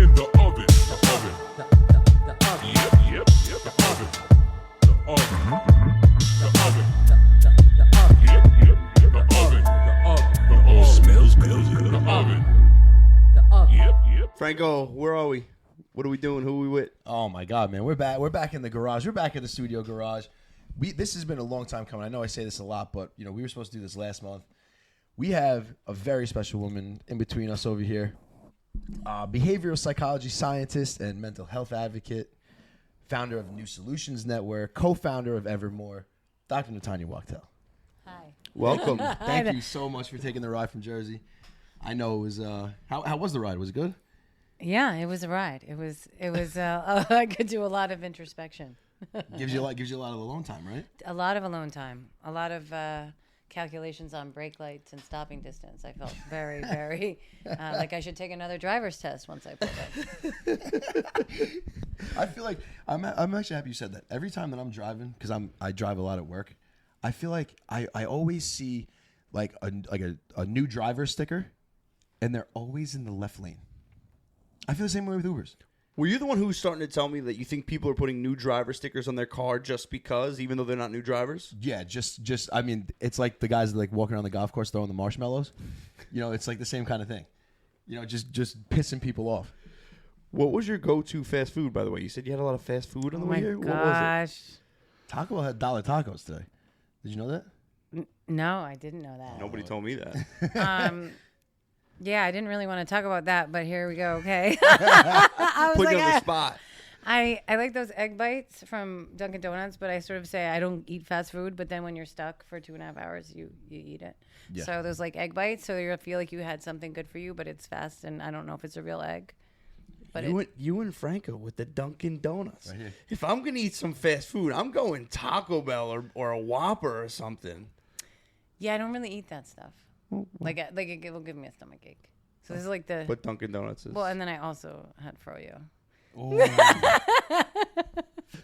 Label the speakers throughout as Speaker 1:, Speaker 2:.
Speaker 1: in the oven. The oven.
Speaker 2: The oven.
Speaker 1: Yep. The oven. The oven. The oven.
Speaker 2: The oven.
Speaker 1: Yep. The oven.
Speaker 2: The oven.
Speaker 1: The oven. Smells good. The oven.
Speaker 2: The oven.
Speaker 1: Yep.
Speaker 3: Franco, where are we? What are we doing? Who are we with?
Speaker 4: Oh my God, man, we're back. We're back in the garage. We're back in the studio garage. This has been a long time coming. I know I say this a lot, but we were supposed to do this last month. We have a very special woman in between us over here. Behavioral psychology scientist and mental health advocate, founder of New Solutions Network, co-founder of Evermore, Dr. Natanya Wachtel.
Speaker 5: Hi.
Speaker 3: Welcome.
Speaker 4: Thank you so much for taking the ride from Jersey. I know it was. How was the ride? Was it good?
Speaker 5: Yeah, it was a ride. It was. I could do a lot of introspection.
Speaker 4: Gives you a lot of alone time, right?
Speaker 5: A lot of alone time. A lot of calculations on brake lights and stopping distance. I felt very, very like I should take another driver's test once I pulled up.
Speaker 4: I feel like I'm actually happy you said that. Every time that I'm driving, because I drive a lot at work, I feel like I always see like a new driver sticker, and they're always in the left lane. I feel the same way with Ubers.
Speaker 3: Were you the one who was starting to tell me that you think people are putting new driver stickers on their car just because, even though they're not new drivers?
Speaker 4: Yeah, just I mean, it's like the guys that like walking around the golf course throwing the marshmallows. It's like the same kind of thing. Just pissing people off.
Speaker 3: What was your go-to fast food, by the way? You said you had a lot of fast food on the way here?
Speaker 5: Gosh.
Speaker 3: What was it?
Speaker 4: Taco Bell had dollar tacos today. Did you know that?
Speaker 5: No, I didn't know that.
Speaker 3: Nobody told me that.
Speaker 5: Yeah, I didn't really want to talk about that, but here we go. Okay. I was
Speaker 3: Put
Speaker 5: like,
Speaker 3: you on the spot.
Speaker 5: I like those egg bites from Dunkin' Donuts, but I sort of say I don't eat fast food. But then when you're stuck for 2.5 hours, you eat it.
Speaker 4: Yeah.
Speaker 5: So there's like egg bites. So you feel like you had something good for you, but it's fast, and I don't know if it's a real egg. But
Speaker 3: You and Franco with the Dunkin' Donuts.
Speaker 4: Right here.
Speaker 3: If I'm going to eat some fast food, I'm going Taco Bell or a Whopper or something.
Speaker 5: yeah, I don't really eat that stuff. Like it will give me a stomach ache. So this is like the
Speaker 3: But Dunkin' Donuts is.
Speaker 5: well, and then I also had froyo.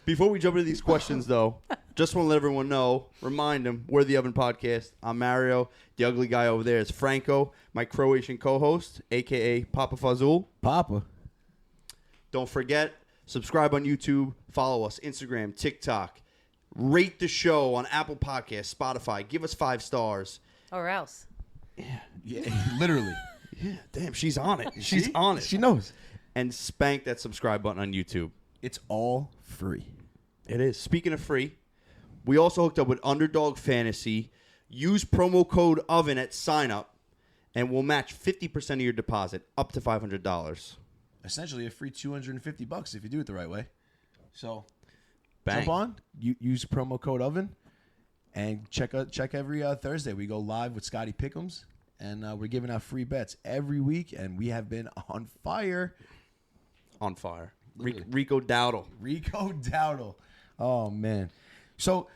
Speaker 3: Before we jump into these questions, though, just want to let everyone know, remind them, we're the Oven Podcast. I'm Mario. The ugly guy over there is Franco, my Croatian co-host, a.k.a. Papa Fazul.
Speaker 4: Papa.
Speaker 3: Don't forget, subscribe on YouTube, follow us, Instagram, TikTok. Rate the show on Apple Podcasts, Spotify. Give us 5 stars.
Speaker 5: Or else.
Speaker 4: Yeah, literally.
Speaker 3: Yeah, damn, she's on it. She's
Speaker 4: See?
Speaker 3: on it.
Speaker 4: She knows.
Speaker 3: And spank that subscribe button on YouTube.
Speaker 4: It's all free.
Speaker 3: It is. Speaking of free, we also hooked up with Underdog Fantasy. Use promo code OVEN at sign up, and we'll match 50% of your deposit, up to $500.
Speaker 4: Essentially a free $250 if you do it the right way. So
Speaker 3: Bang.
Speaker 4: jump on, use promo code OVEN, and check every Thursday. We go live with Scotty Pickums, and we're giving out free bets every week, and we have been on fire.
Speaker 3: On fire.
Speaker 4: Literally.
Speaker 3: Rico Dowdle.
Speaker 4: Rico Dowdle. Oh, man. So,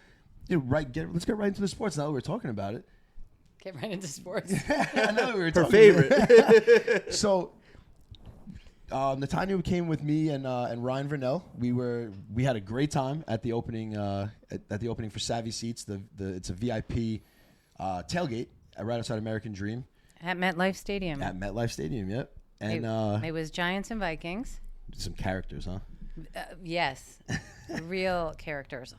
Speaker 4: let's get right into the sports now that we're talking about it.
Speaker 5: Get right into sports.
Speaker 4: I know we were
Speaker 3: Her
Speaker 4: talking
Speaker 3: favorite.
Speaker 4: So, Natanya came with me and Ryan Vernell. We had a great time at the opening for Savvy Seats. It's a VIP tailgate right outside American Dream
Speaker 5: At MetLife Stadium.
Speaker 4: at MetLife Stadium. Yep, and
Speaker 5: it was Giants and Vikings.
Speaker 4: some characters, huh?
Speaker 5: Yes. Real characters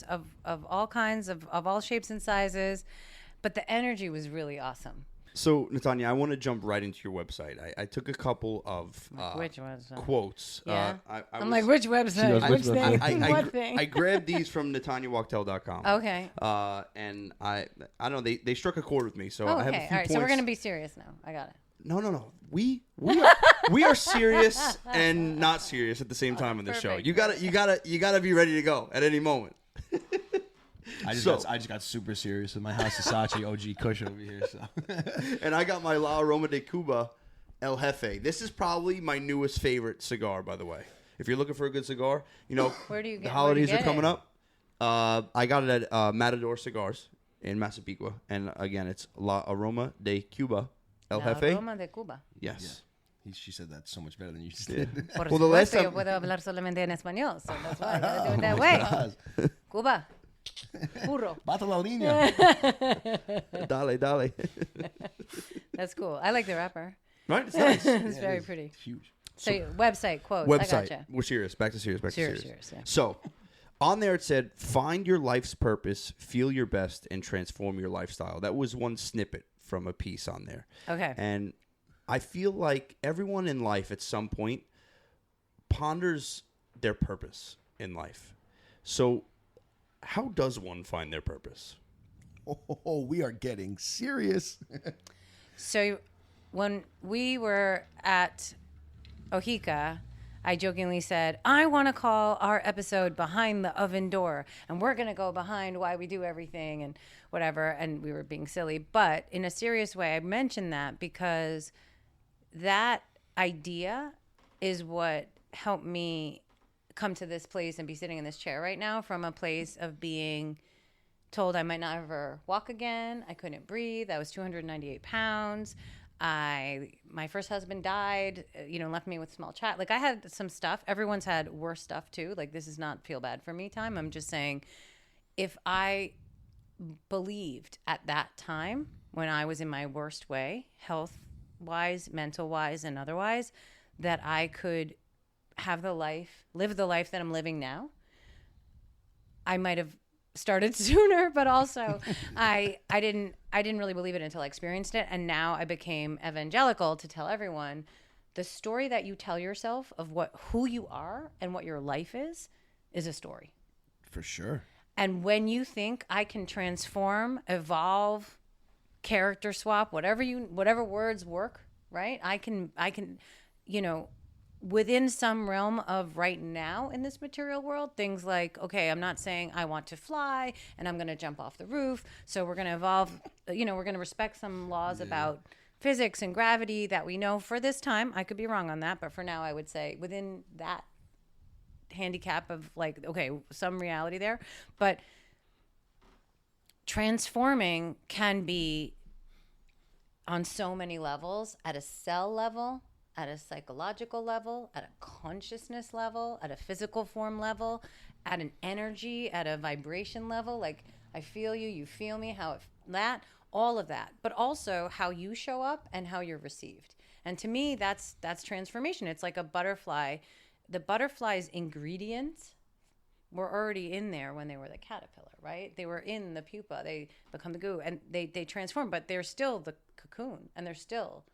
Speaker 5: of all kinds, of all shapes and sizes. But the energy was really awesome.
Speaker 3: So, Natanya, I want to jump right into your website. I took a couple of
Speaker 5: Which website?
Speaker 3: quotes.
Speaker 5: Yeah.
Speaker 3: I'm
Speaker 5: like, which website?
Speaker 4: goes,
Speaker 5: Which
Speaker 4: which
Speaker 5: thing?
Speaker 4: website?
Speaker 5: What thing?
Speaker 3: I grabbed these from NatanyaWachtel.com.
Speaker 5: Okay.
Speaker 3: And I don't know, they struck a chord with me. So
Speaker 5: Oh,
Speaker 3: I have a
Speaker 5: okay.
Speaker 3: few
Speaker 5: All right.
Speaker 3: points.
Speaker 5: So we're going to be serious now. I got it.
Speaker 3: No. We are serious and not serious at the same time in this show.
Speaker 5: Perfect.
Speaker 3: You gotta be ready to go at any moment.
Speaker 4: I just got super serious with my House of Sachi OG Kush over here. So,
Speaker 3: And I got my La Aroma de Cuba El Jefe. This is probably my newest favorite cigar, by the way. If you're looking for a good cigar,
Speaker 5: Where do you get
Speaker 3: the holidays
Speaker 5: where
Speaker 3: are
Speaker 5: do you get
Speaker 3: coming
Speaker 5: it?
Speaker 3: up. I got it at Matador Cigars in Massapequa, and again, it's La Aroma de Cuba El
Speaker 5: La
Speaker 3: Jefe.
Speaker 5: Aroma de Cuba.
Speaker 3: Yes.
Speaker 4: she said that so much better than you just did.
Speaker 5: Por
Speaker 3: Well, the last
Speaker 5: supuesto,
Speaker 3: time-
Speaker 5: yo puedo hablar solamente en español, so that's why I gotta do it that way. Cuba. Burro.
Speaker 4: Bata la línea.
Speaker 3: Dale.
Speaker 5: That's cool. I like the wrapper.
Speaker 3: Right? It's nice.
Speaker 5: It's very pretty.
Speaker 4: Huge.
Speaker 5: So website quotes. I
Speaker 3: Website.
Speaker 5: gotcha.
Speaker 3: We're serious. Back to serious.
Speaker 5: Serious, yeah.
Speaker 3: So, on there it said, find your life's purpose, feel your best, and transform your lifestyle. That was one snippet from a piece on there.
Speaker 5: Okay.
Speaker 3: And I feel like everyone in life at some point ponders their purpose in life. So, how does one find their purpose?
Speaker 4: Oh, we are getting serious.
Speaker 5: So when we were at Ohika, I jokingly said, I want to call our episode Behind the Oven Door. And we're going to go behind why we do everything and whatever. And we were being silly. But in a serious way, I mentioned that because that idea is what helped me come to this place and be sitting in this chair right now, from a place of being told I might not ever walk again. I couldn't breathe. I was 298 pounds. My first husband died, left me with small child. Like, I had some stuff. Everyone's had worse stuff too. Like, this is not feel bad for me time. I'm just saying, if I believed at that time when I was in my worst way, health wise, mental wise, and otherwise, that I could live the life that I'm living now, I might have started sooner, but also I didn't really believe it until I experienced it. And now I became evangelical to tell everyone the story that you tell yourself of who you are and what your life is a story.
Speaker 4: For sure.
Speaker 5: And when you think I can transform, evolve, character swap, whatever words work, right? I can, within some realm of right now in this material world, things like, okay, I'm not saying I want to fly and I'm going to jump off the roof. So we're going to evolve, we're going to respect some laws about physics and gravity that we know for this time. I could be wrong on that, but for now I would say within that handicap of like, okay, some reality there. But transforming can be on so many levels, at a cell level, at a psychological level, at a consciousness level, at a physical form level, at an energy, at a vibration level. Like, I feel you, you feel me, all of that. But also how you show up and how you're received. And to me, that's transformation. It's like a butterfly. The butterfly's ingredients were already in there when they were the caterpillar, right? They were in the pupa. They become the goo, and they transform, but they're still the cocoon, and they're still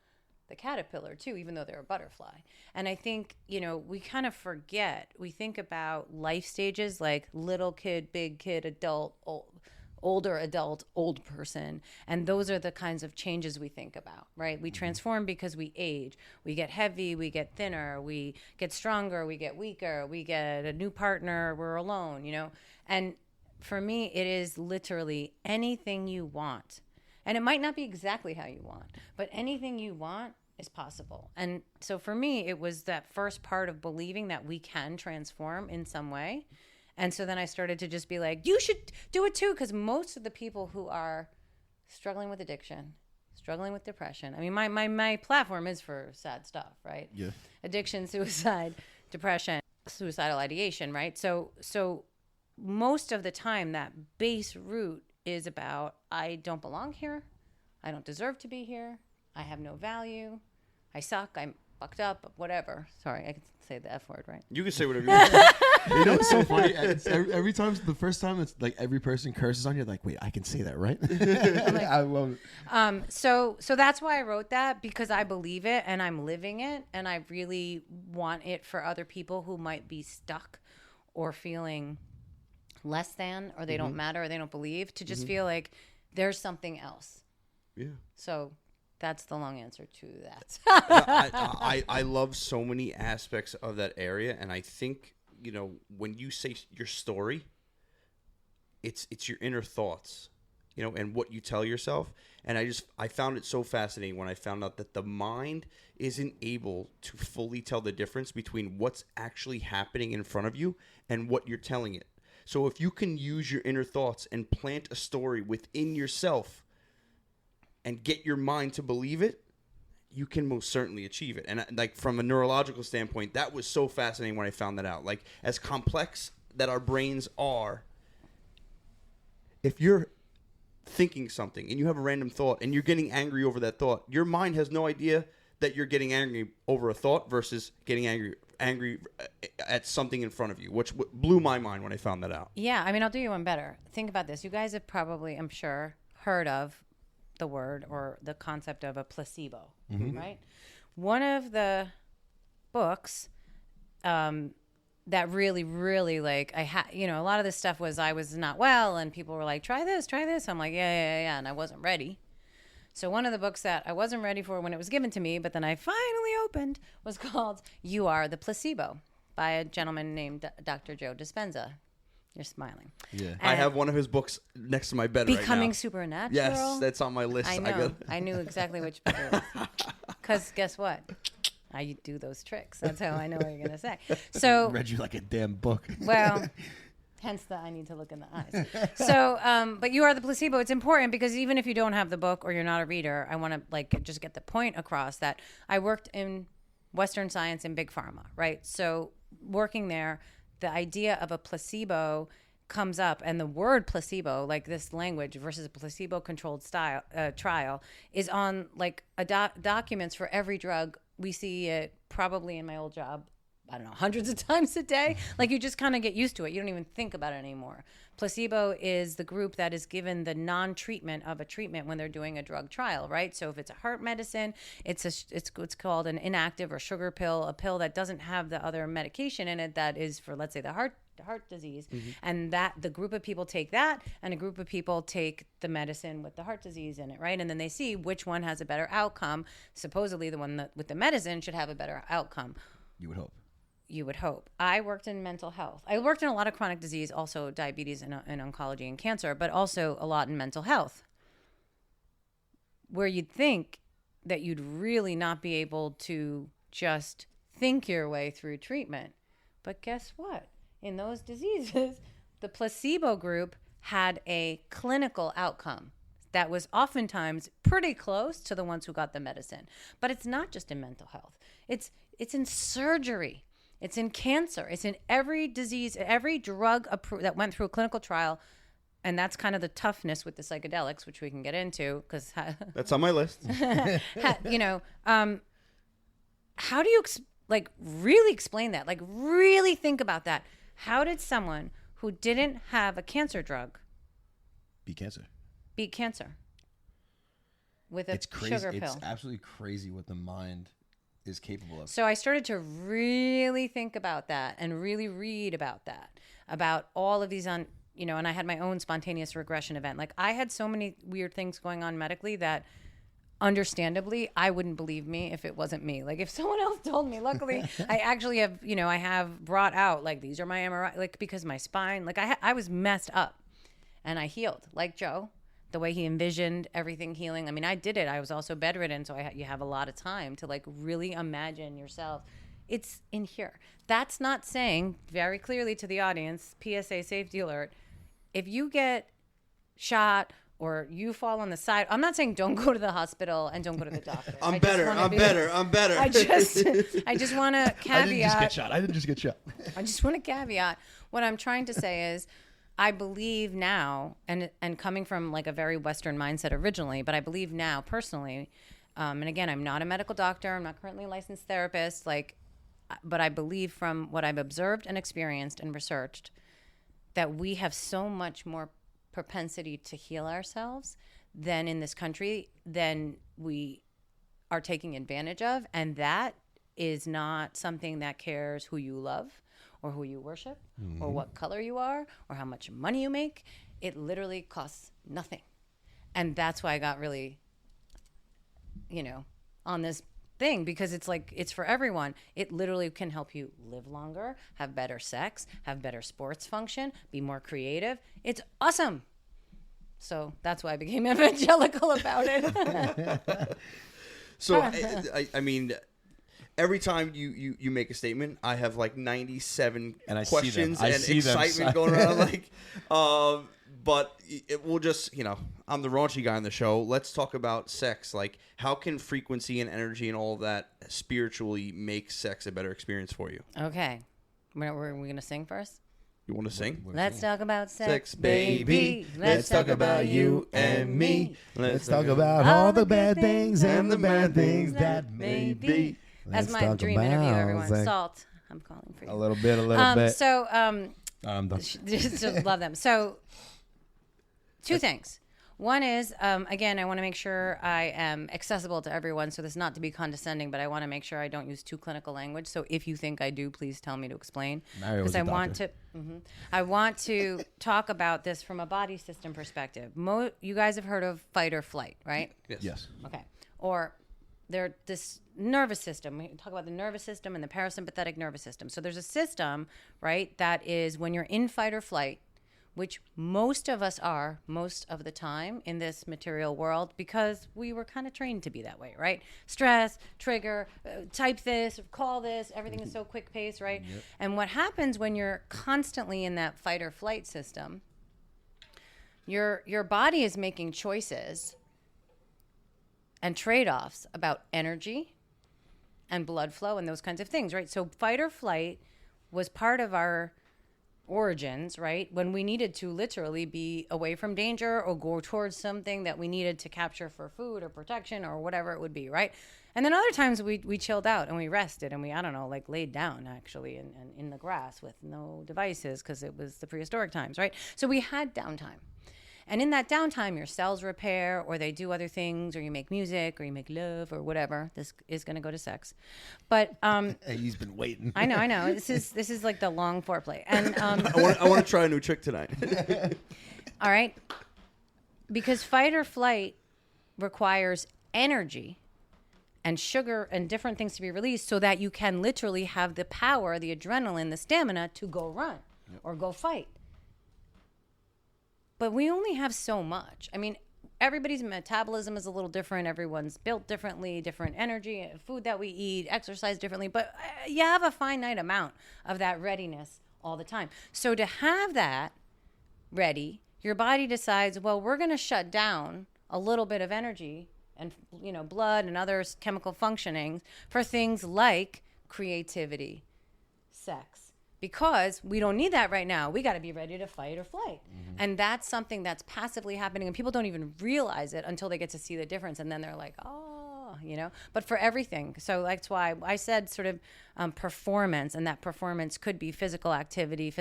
Speaker 5: the caterpillar too, even though they're a butterfly. And I think, we kind of forget. We think about life stages like little kid, big kid, adult, older adult, old person. And those are the kinds of changes we think about, right? We transform because we age. We get heavy, we get thinner, we get stronger, we get weaker, we get a new partner, we're alone, And for me, it is literally anything you want. And it might not be exactly how you want, but anything you want is possible. And so for me, it was that first part of believing that we can transform in some way. And so then I started to just be like, you should do it too. Because most of the people who are struggling with addiction, struggling with depression, I mean, my platform is for sad stuff, right?
Speaker 4: Yeah.
Speaker 5: Addiction, suicide, depression, suicidal ideation, right? So most of the time that base root is about, I don't belong here. I don't deserve to be here. I have no value. I suck. I'm fucked up. Whatever. Sorry, I can say the F word, right?
Speaker 3: You can say whatever you want.
Speaker 4: You know what's so funny? Every time, the first time it's like every person curses on you, like, wait, I can say that, right? I love it.
Speaker 5: So that's why I wrote that, because I believe it and I'm living it, and I really want it for other people who might be stuck or feeling less than, or they don't matter, or they don't believe, to just feel like there's something else.
Speaker 3: Yeah.
Speaker 5: So that's the long answer to that.
Speaker 3: I love so many aspects of that area, and I think, when you say your story, it's your inner thoughts, and what you tell yourself. And I found it so fascinating when I found out that the mind isn't able to fully tell the difference between what's actually happening in front of you and what you're telling it. So if you can use your inner thoughts and plant a story within yourself and get your mind to believe it, you can most certainly achieve it. And like, from a neurological standpoint, that was so fascinating when I found that out. Like, as complex that our brains are, if you're thinking something and you have a random thought and you're getting angry over that thought, your mind has no idea that you're getting angry over a thought versus getting angry at something in front of you, which blew my mind when I found that out.
Speaker 5: Yeah, I mean, I'll do you one better. Think about this. You guys have probably, I'm sure, heard of the word or the concept of a placebo, right? One of the books that really, really, like, a lot of this stuff was I was not well, and people were like, try this. I'm like, yeah, and I wasn't ready. So one of the books that I wasn't ready for when it was given to me, but then I finally opened, was called You Are the Placebo by a gentleman named Dr. Joe Dispenza. You're smiling.
Speaker 4: Yeah.
Speaker 3: I have one of his books next to my bed
Speaker 5: Becoming
Speaker 3: right now.
Speaker 5: Supernatural.
Speaker 3: Yes, that's on my list.
Speaker 5: I know. I knew exactly which book it was. Because guess what? I do those tricks. That's how I know what you're going to say. So,
Speaker 4: Read you like a damn book.
Speaker 5: well, hence the I need to look in the eyes. So, but You Are the Placebo. It's important because even if you don't have the book or you're not a reader, I want to like just get the point across that I worked in Western science in big pharma, right? So working there, the idea of a placebo comes up, and the word placebo, like this language versus a placebo-controlled trial, is on like documents for every drug. We see it probably in my old job, I don't know, hundreds of times a day. Like you just kind of get used to it. You don't even think about it anymore. Placebo is the group that is given the non-treatment of a treatment when they're doing a drug trial, right? So if it's a heart medicine, it's called an inactive or sugar pill, a pill that doesn't have the other medication in it that is for, let's say, the heart disease. And that the group of people take that, and a group of people take the medicine with the heart disease in it, right? And then they see which one has a better outcome. Supposedly the one that with the medicine should have a better outcome.
Speaker 4: You would hope.
Speaker 5: You would hope. I worked in mental health. I worked in a lot of chronic disease, also diabetes and oncology and cancer, but also a lot in mental health, where you'd think that you'd really not be able to just think your way through treatment. But guess what? In those diseases, the placebo group had a clinical outcome that was oftentimes pretty close to the ones who got the medicine. But it's not just in mental health. It's in surgery. It's in cancer. It's in every disease, every drug that went through a clinical trial. And that's kind of the toughness with the psychedelics, which we can get into because
Speaker 3: That's on my list.
Speaker 5: How do you really explain that? Like really think about that. How did someone who didn't have a cancer drug
Speaker 4: Beat cancer.
Speaker 5: beat cancer with a
Speaker 4: It's crazy.
Speaker 5: sugar pill?
Speaker 4: It's absolutely crazy what the mind is capable of.
Speaker 5: So I started to really think about that and really read about that, about all of these and I had my own spontaneous regression event. Like I had so many weird things going on medically that understandably I wouldn't believe me if it wasn't me. Like if someone else told me, luckily I actually have, I have brought out like, these are my MRI, like because my spine, like I was messed up and I healed like Joe. The way he envisioned everything healing. I mean, I did it. I was also bedridden, so you have a lot of time to like really imagine yourself. It's in here. That's not saying very clearly to the audience, PSA safety alert, if you get shot or you fall on the side, I'm not saying don't go to the hospital and don't go to the doctor.
Speaker 3: I'm better.
Speaker 5: I just want to caveat.
Speaker 4: I didn't just get shot.
Speaker 5: I just want to caveat. What I'm trying to say is, I believe now, and coming from like a very Western mindset originally, but I believe now personally, and again, I'm not a medical doctor, I'm not currently a licensed therapist, but I believe from what I've observed and experienced and researched that we have so much more propensity to heal ourselves than in this country than we are taking advantage of, and that is not something that cares who you love or who you worship, or what color you are, or how much money you make. It literally costs nothing. And that's why I got really, on this thing, because it's like, it's for everyone. It literally can help you live longer, have better sex, have better sports function, be more creative. It's awesome. So that's why I became evangelical about it.
Speaker 3: So, I mean, every time you make a statement, I have like 97
Speaker 4: And I see
Speaker 3: questions
Speaker 4: them. I
Speaker 3: and
Speaker 4: see them.
Speaker 3: excitement going around. Like, but it will just, I'm the raunchy guy on the show. Let's talk about sex. Like, how can frequency and energy and all of that spiritually make sex a better experience for you?
Speaker 5: Okay. We're going to sing first?
Speaker 3: You want to sing?
Speaker 5: Let's talk about sex,
Speaker 3: Sex,
Speaker 5: baby.
Speaker 3: baby.
Speaker 5: Let's talk about you and me.
Speaker 4: Let's talk about all the bad things and the bad things that may be.
Speaker 5: That's
Speaker 4: Let's
Speaker 5: my
Speaker 4: talk
Speaker 5: dream interview,
Speaker 4: about
Speaker 5: everyone.
Speaker 4: sex.
Speaker 5: Salt. I'm calling for you.
Speaker 4: A little bit.
Speaker 5: So,
Speaker 4: I'm done.
Speaker 5: just love them. So, two things. One is, again, I want to make sure I am accessible to everyone. So this is not to be condescending, but I want to make sure I don't use too clinical language. So if you think I do, please tell me to explain.
Speaker 4: Mario was a
Speaker 5: I want to,
Speaker 4: doctor.
Speaker 5: I want to talk about this from a body system perspective. You guys have heard of fight or flight, right?
Speaker 4: Yes.
Speaker 5: Okay. Or this nervous system. We talk about the nervous system and the parasympathetic nervous system. So there's a system, right, that is when you're in fight or flight, which most of us are most of the time in this material world because we were kind of trained to be that way, right? Stress, trigger, type this, call this, everything is so quick paced, right? Yep. And what happens when you're constantly in that fight or flight system, your body is making choices and trade-offs about energy and blood flow and those kinds of things, right? So fight or flight was part of our origins, right? When we needed to literally be away from danger or go towards something that we needed to capture for food or protection or whatever it would be, right? And then other times we chilled out and we rested and we, I don't know, like laid down actually in the grass with no devices because it was the prehistoric times, right? So we had downtime. And in that downtime, your cells repair or they do other things or you make music or you make love or whatever. This is going to go to sex. But
Speaker 4: He's been waiting.
Speaker 5: I know. This is like the long foreplay. And
Speaker 3: I want to try a new trick tonight.
Speaker 5: all right. Because fight or flight requires energy and sugar and different things to be released so that you can literally have the power, the adrenaline, the stamina to go run or go fight. But we only have so much. I mean, everybody's metabolism is a little different. Everyone's built differently, different energy, food that we eat, exercise differently. But you have a finite amount of that readiness all the time. So to have that ready, your body decides, well, we're going to shut down a little bit of energy and, blood and other chemical functionings for things like creativity, sex. Because we don't need that right now. We got to be ready to fight or flight. Mm-hmm. And that's something that's passively happening. And people don't even realize it until they get to see the difference. And then they're like, But for everything. So that's why I said sort of performance. And that performance could be physical activity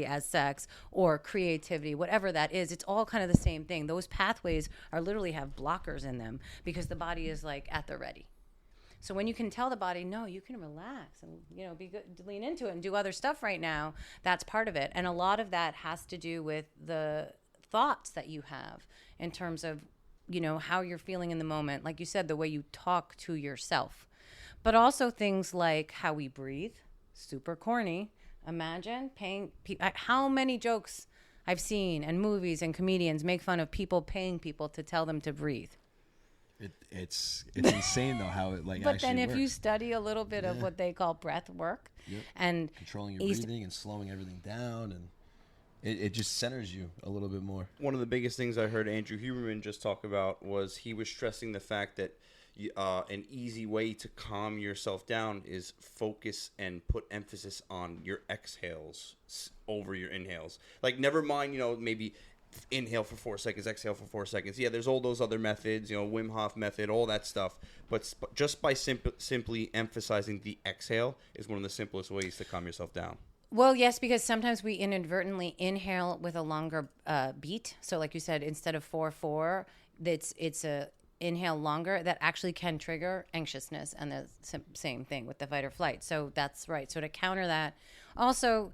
Speaker 5: as sex, or creativity, whatever that is. It's all kind of the same thing. Those pathways are literally have blockers in them because the body is like at the ready. So when you can tell the body, no, you can relax and, be good, lean into it and do other stuff right now, that's part of it. And a lot of that has to do with the thoughts that you have in terms of, how you're feeling in the moment. Like you said, the way you talk to yourself. But also things like how we breathe, super corny. Imagine paying how many jokes I've seen and movies and comedians make fun of people paying people to tell them to breathe.
Speaker 4: It's insane though how it like.
Speaker 5: But then if
Speaker 4: works.
Speaker 5: you study a little bit of what they call breath work, and
Speaker 4: controlling your breathing and slowing everything down, and it just centers you a little bit more.
Speaker 3: One of the biggest things I heard Andrew Huberman just talk about was he was stressing the fact that an easy way to calm yourself down is focus and put emphasis on your exhales over your inhales. Like never mind, maybe inhale for 4 seconds, exhale for 4 seconds. Yeah, there's all those other methods, Wim Hof method, all that stuff. But just by simply emphasizing the exhale is one of the simplest ways to calm yourself down.
Speaker 5: Well, yes, because sometimes we inadvertently inhale with a longer beat. So like you said, instead of 4-4, it's a inhale longer. That actually can trigger anxiousness, and the same thing with the fight or flight. So that's right. So to counter that, also,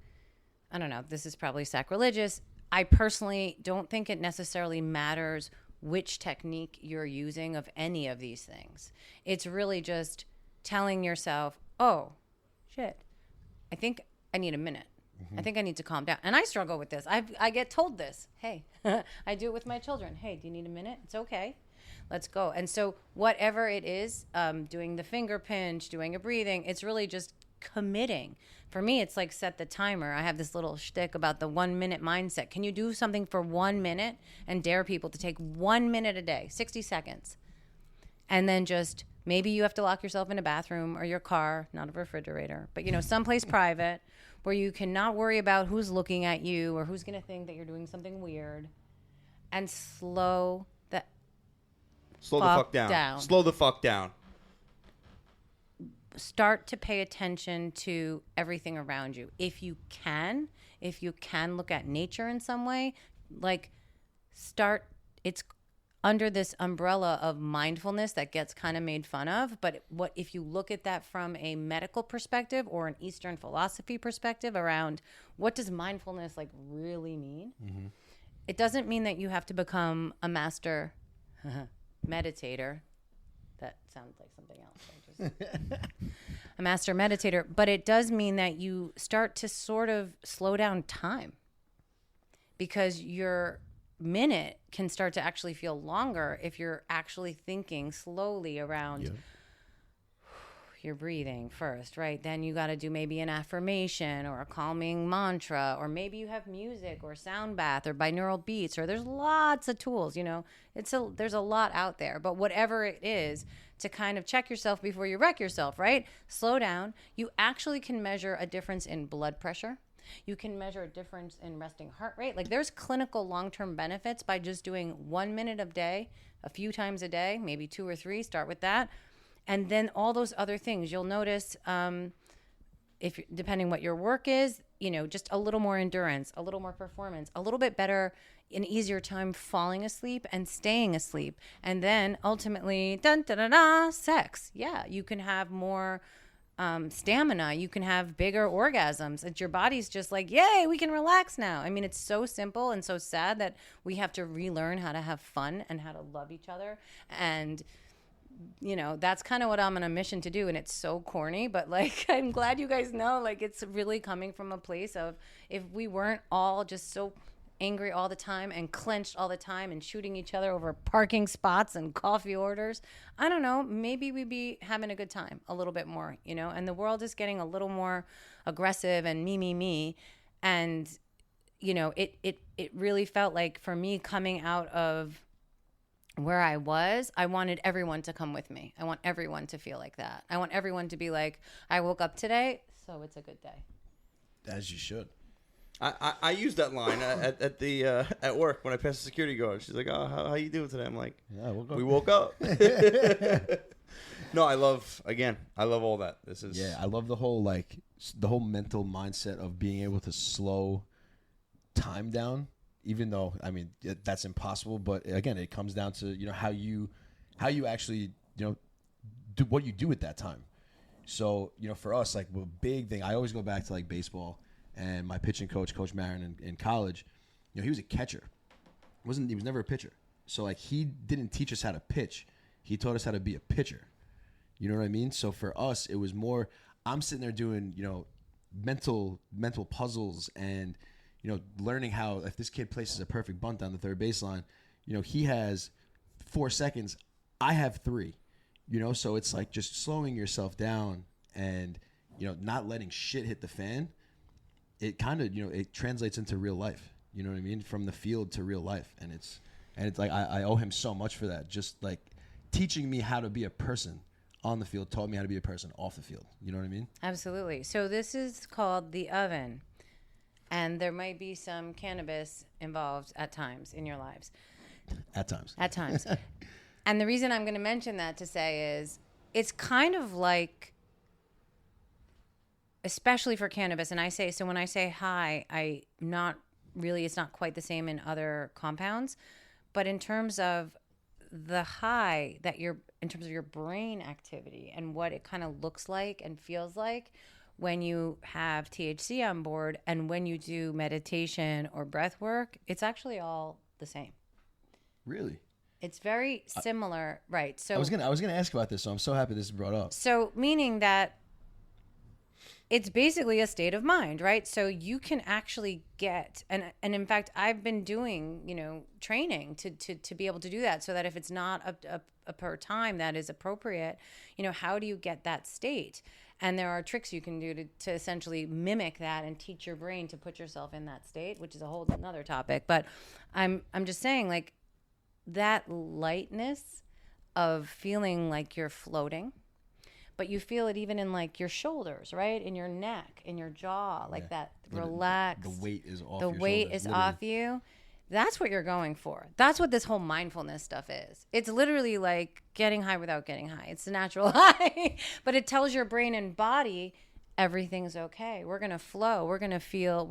Speaker 5: I don't know, this is probably sacrilegious. I personally don't think it necessarily matters which technique you're using of any of these things. It's really just telling yourself, oh, shit, I think I need a minute. Mm-hmm. I think I need to calm down. And I struggle with this. I get told this. Hey, I do it with my children. Hey, do you need a minute? It's okay. Let's go. And so whatever it is, doing the finger pinch, doing a breathing, it's really just committing. For me, it's like set the timer. I have this little shtick about the 1 minute mindset. Can you do something for 1 minute and dare people to take 1 minute a day, 60 seconds, and then just Maybe you have to lock yourself in a bathroom or your car, not a refrigerator, but someplace private where you cannot worry about who's looking at you or who's going to think that you're doing something weird, and slow the
Speaker 3: fuck down. Slow the fuck down.
Speaker 5: Start to pay attention to everything around you. If you can look at nature in some way, it's under this umbrella of mindfulness that gets kind of made fun of. But what if you look at that from a medical perspective or an Eastern philosophy perspective around what does mindfulness really mean? Mm-hmm. It doesn't mean that you have to become a master meditator. That sounds like something else. A master meditator. But it does mean that you start to sort of slow down time, because your minute can start to actually feel longer if you're actually thinking slowly around your breathing first, right? Then you got to do maybe an affirmation or a calming mantra, or maybe you have music or sound bath or binaural beats, or there's lots of tools, there's a lot out there. But whatever it is, to kind of check yourself before you wreck yourself, right? Slow down. You actually can measure a difference in blood pressure. You can measure a difference in resting heart rate. There's clinical long-term benefits by just doing 1 minute a day, a few times a day, maybe 2 or 3, start with that. And then all those other things you'll notice, if depending what your work is, just a little more endurance, a little more performance, a little bit better, an easier time falling asleep and staying asleep. And then ultimately, sex. Yeah, you can have more stamina. You can have bigger orgasms. Your body's just yay, we can relax now. I mean, it's so simple and so sad that we have to relearn how to have fun and how to love each other. And that's kind of what I'm on a mission to do. And it's so corny, but I'm glad you guys know, it's really coming from a place of, if we weren't all just so angry all the time and clenched all the time and shooting each other over parking spots and coffee orders, I don't know, maybe we'd be having a good time a little bit more, and the world is getting a little more aggressive and me. And, it really felt like, for me, coming out of where I wanted everyone to come with me. I want everyone to feel like that. I want everyone to be like, I woke up today, so it's a good day.
Speaker 4: As you should.
Speaker 3: I use that line at the at work when I pass the security guard. She's like, "Oh, how you doing today?" I'm like,
Speaker 4: "Yeah,
Speaker 3: we woke up." No, I love all that.
Speaker 4: I love the whole mental mindset of being able to slow time down, even though that's impossible. But again, it comes down to how you actually do what you do at that time. So for us, a big thing, I always go back to baseball. And my pitching coach, Coach Marin, in college, he was a catcher. He was never a pitcher. So he didn't teach us how to pitch. He taught us how to be a pitcher. You know what I mean? So for us, it was more, I'm sitting there doing, mental puzzles and, learning how, if this kid places a perfect bunt down the third baseline, he has 4 seconds. I have 3. So it's just slowing yourself down and, not letting shit hit the fan. It kind of, it translates into real life. You know what I mean? From the field to real life. And it's I owe him so much for that. Just teaching me how to be a person on the field, taught me how to be a person off the field. You know what I mean?
Speaker 5: Absolutely. So this is called the oven. And there might be some cannabis involved at times in your lives.
Speaker 4: At times.
Speaker 5: And the reason I'm going to mention that to say is, it's kind of especially for cannabis. And when I say high, it's not quite the same in other compounds, but in terms of the high in terms of your brain activity and what it kind of looks like and feels like when you have THC on board and when you do meditation or breath work, it's actually all the same.
Speaker 4: Really?
Speaker 5: It's very similar, right? So
Speaker 4: I was gonna ask about this, so I'm so happy this is brought up.
Speaker 5: So meaning that it's basically a state of mind, right? So you can actually get, and in fact, I've been doing, training to be able to do that, so that if it's not a per time that is appropriate, how do you get that state? And there are tricks you can do to essentially mimic that and teach your brain to put yourself in that state, which is a whole another topic. But I'm just saying, that lightness of feeling like you're floating. But you feel it even in like your shoulders, right? In your neck, in your jaw, like that relaxed.
Speaker 4: The weight is off.
Speaker 5: The
Speaker 4: your
Speaker 5: weight
Speaker 4: shoulders,
Speaker 5: is
Speaker 4: literally.
Speaker 5: off you. That's what you're going for. That's what this whole mindfulness stuff is. It's literally like getting high without getting high. It's the natural high, but it tells your brain and body everything's okay. We're gonna flow. We're gonna feel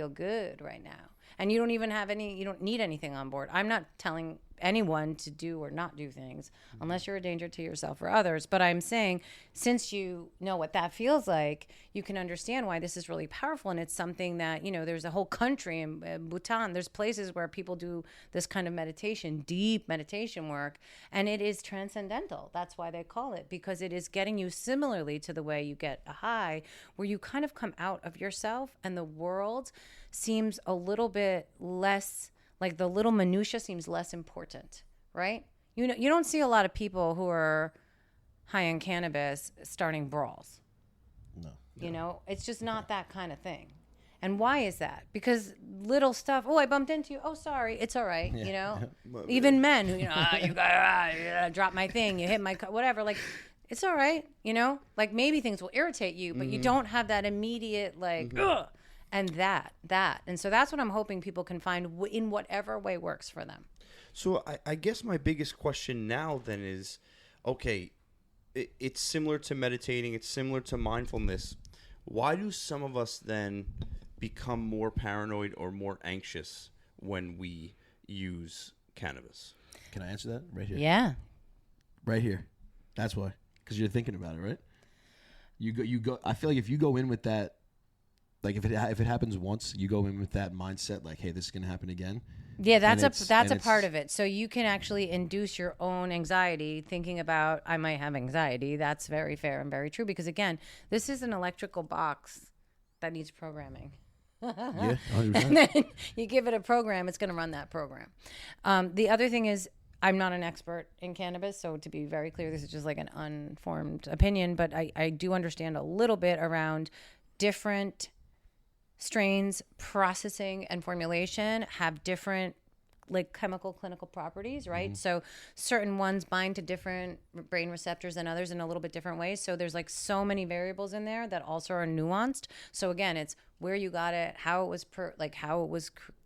Speaker 5: good right now. And you don't even have you don't need anything on board. I'm not telling anyone to do or not do things unless you're a danger to yourself or others. But I'm saying, since you know what that feels like, you can understand why this is really powerful. And it's something that, there's a whole country in Bhutan. There's places where people do this kind of meditation, deep meditation work, and it is transcendental. That's why they call it, because it is getting you similarly to the way you get a high, where you kind of come out of yourself and the world seems a little bit less, like the little minutia seems less important, right? You don't see a lot of people who are high on cannabis starting brawls.
Speaker 4: No.
Speaker 5: It's just not that kind of thing. And why is that? Because little stuff. Oh, I bumped into you. Oh, sorry. It's all right. Even men who, you got drop my thing. You hit my whatever. Like, it's all right. Like maybe things will irritate you, but you don't have that immediate like, ugh. And that. And so that's what I'm hoping people can find in whatever way works for them.
Speaker 3: So I guess my biggest question now then is, okay, it's similar to meditating. It's similar to mindfulness. Why do some of us then become more paranoid or more anxious when we use cannabis?
Speaker 4: Can I answer that right here?
Speaker 5: Yeah.
Speaker 4: Right here. That's why. Because you're thinking about it, right? You go. I feel like if you go in with that, like if it happens once, you go in with that mindset, like, hey, this is gonna happen again.
Speaker 5: Yeah, that's a part of it. So you can actually induce your own anxiety thinking about, I might have anxiety. That's very fair and very true, because again, this is an electrical box that needs programming.
Speaker 4: Yeah, 100%.
Speaker 5: And then you give it a program, it's going to run that program. The other thing is, I'm not an expert in cannabis, so to be very clear, this is just like an unformed opinion, but I do understand a little bit around different strains, processing, and formulation have different like chemical clinical properties, right? So certain ones bind to different brain receptors than others in a little bit different ways. So there's like so many variables in there that also are nuanced. So again, it's where you got it, how it was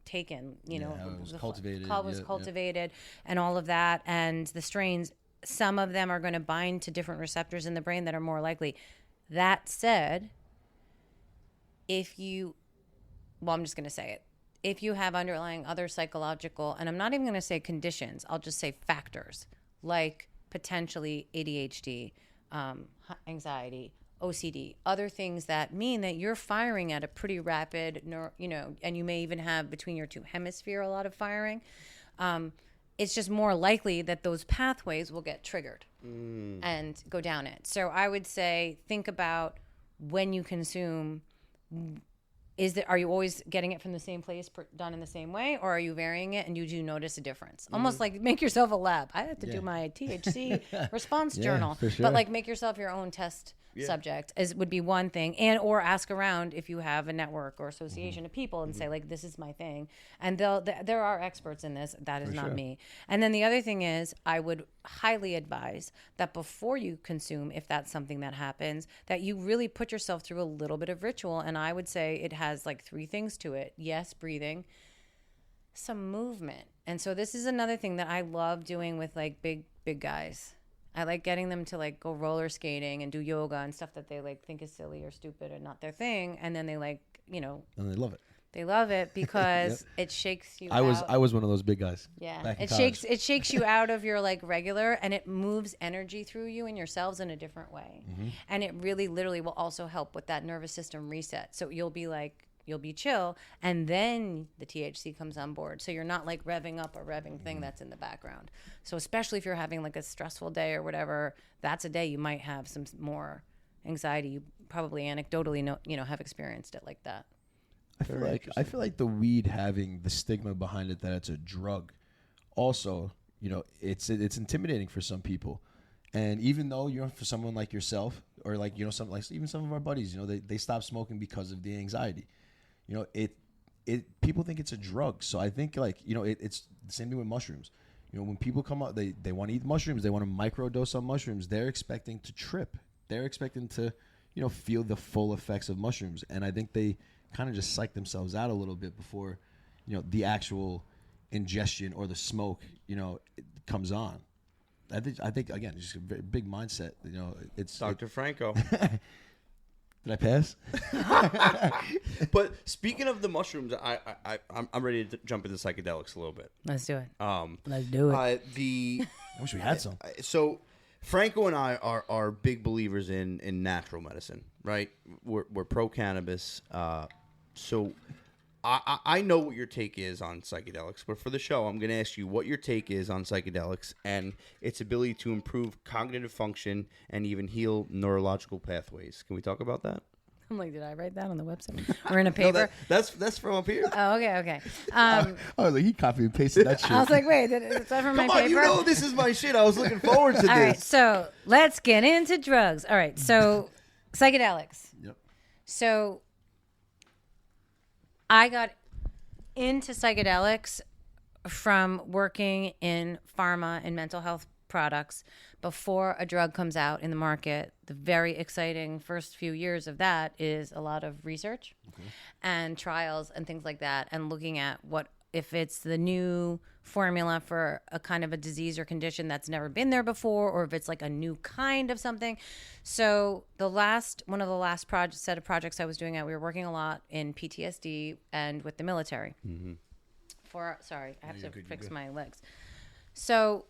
Speaker 5: taken,
Speaker 4: how it was cultivated,
Speaker 5: how it was cultivated, and all of that, and the strains. Some of them are going to bind to different receptors in the brain that are more likely. That said, I'm just going to say it. If you have underlying other psychological, and I'm not even going to say conditions, I'll just say factors, like potentially ADHD, anxiety, OCD, other things that mean that you're firing at a pretty rapid, and you may even have between your two hemisphere a lot of firing, it's just more likely that those pathways will get triggered and go down it. So I would say think about when you consume. Are you always getting it from the same place, done in the same way, or are you varying it and you do notice a difference? Almost like make yourself a lab. I have to do my THC response journal,
Speaker 4: for sure.
Speaker 5: but like make yourself your own test subject would be one thing, or ask around if you have a network or association of people and say like, this is my thing, and there are experts in this. That is not me. And then the other thing is, I would highly advise that before you consume, if that's something that happens, that you really put yourself through a little bit of ritual. And I would say it has like 3 things to it. Yes, breathing, some movement. And so this is another thing that I love doing with like big guys. I like getting them to like go roller skating and do yoga and stuff that they like think is silly or stupid or not their thing. And then they like,
Speaker 4: and they love it.
Speaker 5: They love it because it shakes you
Speaker 4: I was one of those big guys.
Speaker 5: Yeah.
Speaker 4: Back in
Speaker 5: It shakes you out of your like regular, and it moves energy through you and yourselves in a different way. And it really literally will also help with that nervous system reset. So you'll be chill, and then the THC comes on board. So you're not like revving up a revving thing that's in the background. So especially if you're having like a stressful day or whatever, that's a day you might have some more anxiety. You probably anecdotally have experienced it like that.
Speaker 4: I feel like the weed having the stigma behind it that it's a drug, also, it's intimidating for some people. And even though for someone like yourself, or like some like even some of our buddies, they stop smoking because of the anxiety. People think it's a drug. So I think it's the same thing with mushrooms. You know, when people come up, they want to eat mushrooms. They want to microdose on mushrooms. They're expecting to trip. They're expecting to, feel the full effects of mushrooms. And I think they kind of just psych themselves out a little bit before, the actual ingestion or the smoke, it comes on. I think again, just a very big mindset. It's
Speaker 3: Dr. Franco.
Speaker 4: Did I pass?
Speaker 3: But speaking of the mushrooms, I'm ready to jump into psychedelics a little bit.
Speaker 5: Let's do it.
Speaker 3: Um,
Speaker 5: Let's do it.
Speaker 4: I wish we had some.
Speaker 3: So Franco and I are big believers in natural medicine, right? We're pro cannabis. So I know what your take is on psychedelics, but for the show, I'm going to ask you what your take is on psychedelics and its ability to improve cognitive function and even heal neurological pathways. Can we talk about that?
Speaker 5: I'm like, did I write that on the website? Or in a
Speaker 3: No,
Speaker 5: paper?
Speaker 3: that's from up here.
Speaker 5: Oh, okay.
Speaker 4: Oh, like he copied and pasted that shit.
Speaker 5: I was like, wait, is that from my
Speaker 3: Come on,
Speaker 5: paper?
Speaker 3: you know this is my shit. I was looking forward to this.
Speaker 5: All right, so let's get into drugs. All right, so psychedelics.
Speaker 4: Yep.
Speaker 5: So I got into psychedelics from working in pharma and mental health products before a drug comes out in the market. The very exciting first few years of that is a lot of research and trials and things like that, and looking at what if it's the new formula for a kind of a disease or condition that's never been there before, or if it's like a new kind of something. So one of the last set of projects I was doing, we were working a lot in PTSD and with the military. Sorry, I have to fix my legs. So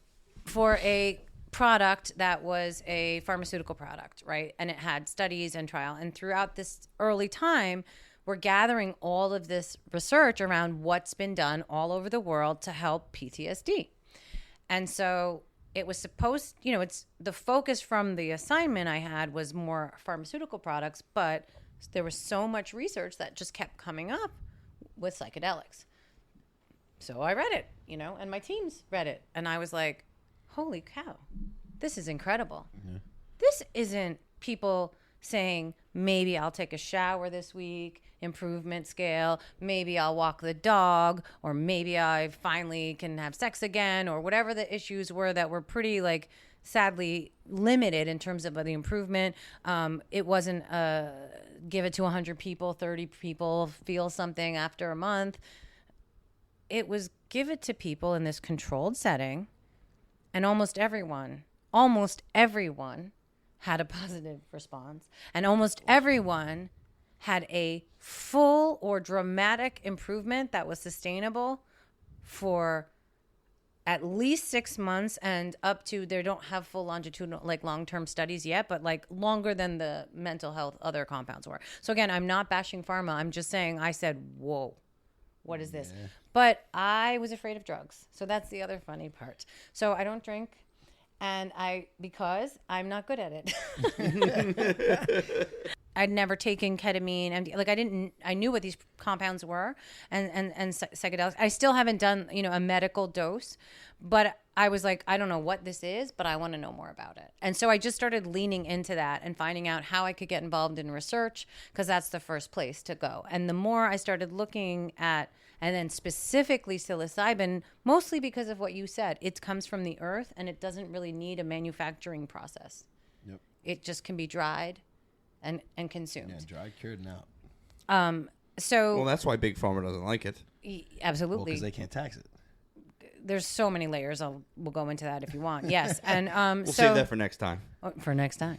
Speaker 5: for a product that was a pharmaceutical product, right? And it had studies and trial. And throughout this early time, we're gathering all of this research around what's been done all over the world to help PTSD. And so it was supposed, it's the focus from the assignment I had was more pharmaceutical products, but there was so much research that just kept coming up with psychedelics. So I read it, and my teams read it. And I was like, holy cow, this is incredible. Mm-hmm. This isn't people saying, maybe I'll take a shower this week, improvement scale, maybe I'll walk the dog, or maybe I finally can have sex again, or whatever the issues were that were pretty, sadly limited in terms of the improvement. It wasn't give it to 100 people, 30 people, feel something after a month. It was give it to people in this controlled setting, and almost everyone had a positive response, and almost everyone had a full or dramatic improvement that was sustainable for at least 6 months and up to, they don't have full longitudinal, long-term studies yet, but longer than the mental health other compounds were. So again, I'm not bashing pharma. I'm just saying, I said, whoa, what is this? But I was afraid of drugs. So that's the other funny part. So I don't drink. And because I'm not good at it. I'd never taken ketamine. And I knew what these compounds were and psychedelics. I still haven't done, a medical dose, but I was like, I don't know what this is, but I want to know more about it. And so I just started leaning into that and finding out how I could get involved in research, because that's the first place to go. And the more I started looking at, and then specifically psilocybin, mostly because of what you said, it comes from the earth and it doesn't really need a manufacturing process. Yep. It just can be dried and consumed.
Speaker 4: Yeah, dried, cured, and out.
Speaker 3: Well, that's why Big Pharma doesn't like it.
Speaker 5: Absolutely.
Speaker 4: Because they can't tax it.
Speaker 5: There's so many layers. We'll go into that if you want. Yes, and
Speaker 3: we'll save that for next time.
Speaker 5: For next time.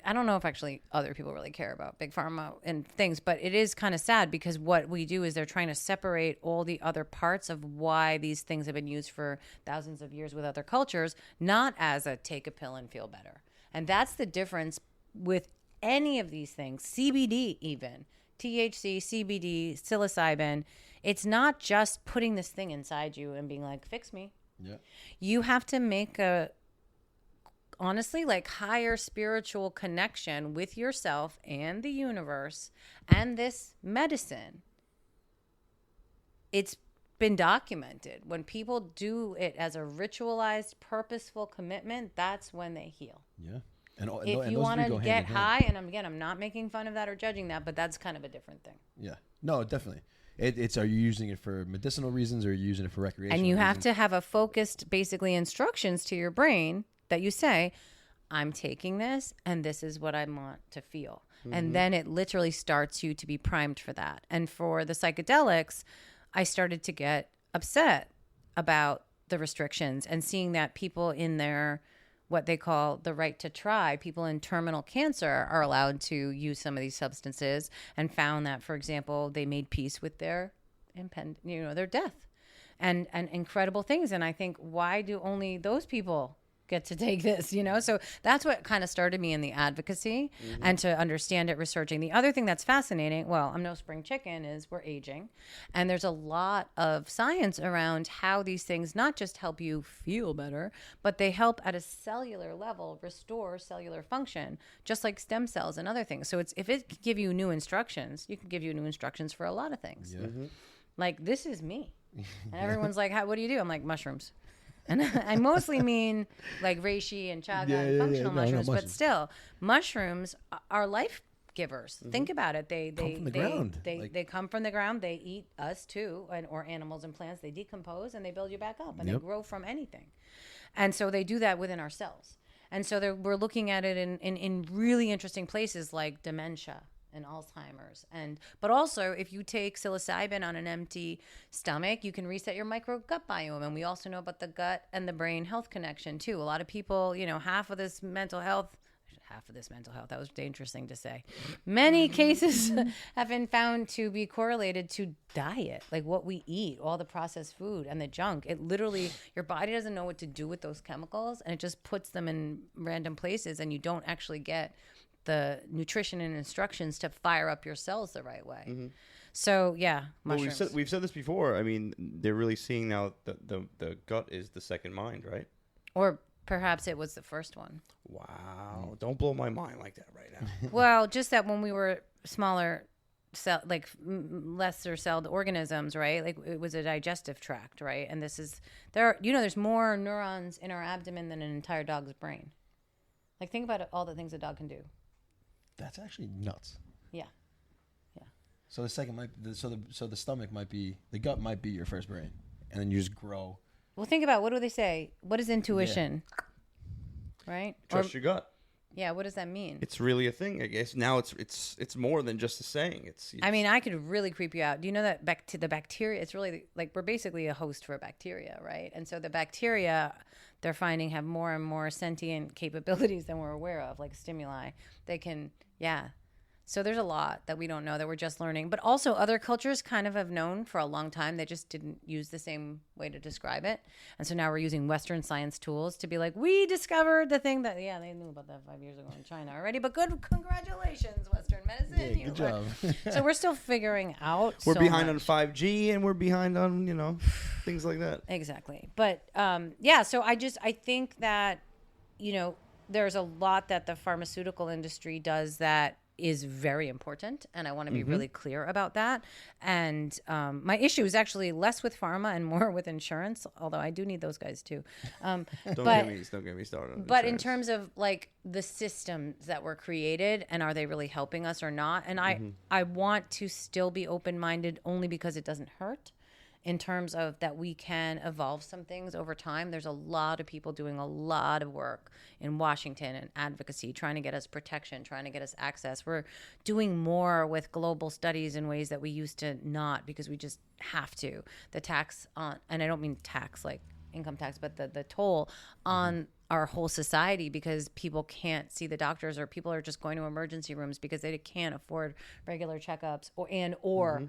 Speaker 5: I don't know if actually other people really care about Big Pharma and things, but it is kind of sad because what we do is they're trying to separate all the other parts of why these things have been used for thousands of years with other cultures, not as a take a pill and feel better. And that's the difference with any of these things, CBD even, THC, CBD, psilocybin. It's not just putting this thing inside you and being like, fix me. Yeah. You have to make honestly, higher spiritual connection with yourself and the universe and this medicine. It's been documented. When people do it as a ritualized, purposeful commitment, that's when they heal.
Speaker 4: Yeah.
Speaker 5: If you want to get high, and I'm not making fun of that or judging that, but that's kind of a different thing.
Speaker 4: Yeah. No, definitely. It's are you using it for medicinal reasons or are you using it for recreational
Speaker 5: And you have
Speaker 4: reasons?
Speaker 5: to have a focused, basically, instructions to your brain that you say, I'm taking this and this is what I want to feel. And then it literally starts you to be primed for that. And for the psychedelics, I started to get upset about the restrictions and seeing that people in their, what they call the right to try, people in terminal cancer are allowed to use some of these substances, and found that, for example, they made peace with their their death and incredible things. And I think, why do only those people get to take this, So that's what kind of started me in the advocacy and to understand it, researching. The other thing that's fascinating, well, I'm no spring chicken, is we're aging. And there's a lot of science around how these things not just help you feel better, but they help at a cellular level restore cellular function, just like stem cells and other things. So if it can give you new instructions, you can give you new instructions for a lot of things.
Speaker 4: Yeah.
Speaker 5: Like, this is me. And everyone's like, what do you do? I'm like, mushrooms. And I mostly mean like reishi and chaga and functional mushrooms, but still, mushrooms are life givers. Think about it. They
Speaker 4: come from the ground.
Speaker 5: They come from the ground. They eat us too, or animals and plants. They decompose and they build you back up, and they grow from anything. And so they do that within ourselves. And so we're looking at it in really interesting places like dementia and Alzheimer's. But also, if you take psilocybin on an empty stomach, you can reset your micro gut biome. And we also know about the gut and the brain health connection too. A lot of people, half of this mental health, that was a dangerous thing to say. Many cases have been found to be correlated to diet, like what we eat, all the processed food and the junk. It literally, your body doesn't know what to do with those chemicals, and it just puts them in random places, and you don't actually get the nutrition and instructions to fire up your cells the right way. So yeah, mushrooms.
Speaker 3: Well, we've said this before. I mean, they're really seeing now that the gut is the second mind, right?
Speaker 5: Or perhaps it was the first one.
Speaker 3: Wow! Don't blow my mind like that right now.
Speaker 5: Well, just that when we were smaller, lesser celled organisms, right? Like, it was a digestive tract, right? And there's more neurons in our abdomen than an entire dog's brain. Like, think about all the things a dog can do.
Speaker 4: That's actually nuts.
Speaker 5: Yeah.
Speaker 4: So the second so the stomach might be, the gut might be your first brain, and then you just grow.
Speaker 5: Well, think about, what do they say? What is intuition? Right?
Speaker 3: Trust your gut.
Speaker 5: Yeah. What does that mean?
Speaker 3: It's really a thing, I guess. Now it's more than just a saying. It's
Speaker 5: I mean, I could really creep you out. Do you know that the bacteria? It's really like we're basically a host for bacteria, right? And so the bacteria, they're finding, have more and more sentient capabilities than we're aware of, like stimuli. They can, So there's a lot that we don't know, that we're just learning. But also, other cultures kind of have known for a long time. They just didn't use the same way to describe it. And so now we're using Western science tools to be like, we discovered the thing that, they knew about that 5 years ago in China already. But congratulations, Western medicine.
Speaker 4: Good job.
Speaker 5: So we're still figuring out.
Speaker 3: We're
Speaker 5: so
Speaker 3: behind
Speaker 5: much.
Speaker 3: on 5G, and we're behind on things like that.
Speaker 5: Exactly. But so I think that, there's a lot that the pharmaceutical industry does that is very important, and I want to be really clear about that. And my issue is actually less with pharma and more with insurance, although I do need those guys too.
Speaker 3: Don't get me started on
Speaker 5: But in
Speaker 3: insurance.
Speaker 5: terms of like the systems that were created, and are they really helping us or not? And I want to still be open-minded, only because it doesn't hurt. In terms of that, we can evolve some things over time. There's a lot of people doing a lot of work in Washington and advocacy, trying to get us protection, trying to get us access. We're doing more with global studies in ways that we used to not, because we just have to. The tax on, and I don't mean tax like income tax, but the toll on our whole society, because people can't see the doctors, or people are just going to emergency rooms because they can't afford regular checkups, or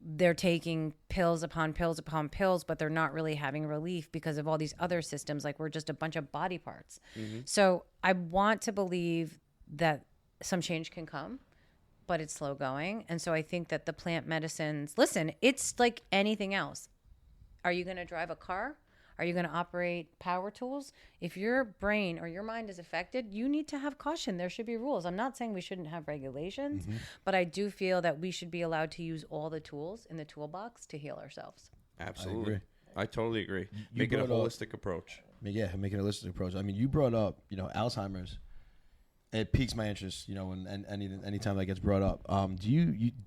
Speaker 5: they're taking pills upon pills upon pills, but they're not really having relief because of all these other systems. Like, we're just a bunch of body parts. So I want to believe that some change can come, but it's slow going. And so I think that the plant medicines, listen, it's like anything else. Are you going to drive a car? Are you going to operate power tools? If your brain or your mind is affected, you need to have caution. There should be rules. I'm not saying we shouldn't have regulations, but I do feel that we should be allowed to use all the tools in the toolbox to heal ourselves.
Speaker 3: Absolutely. I totally agree. Make it a holistic approach.
Speaker 4: Yeah, make it a holistic approach. I mean, you brought up, Alzheimer's. It piques my interest, and anytime that gets brought up.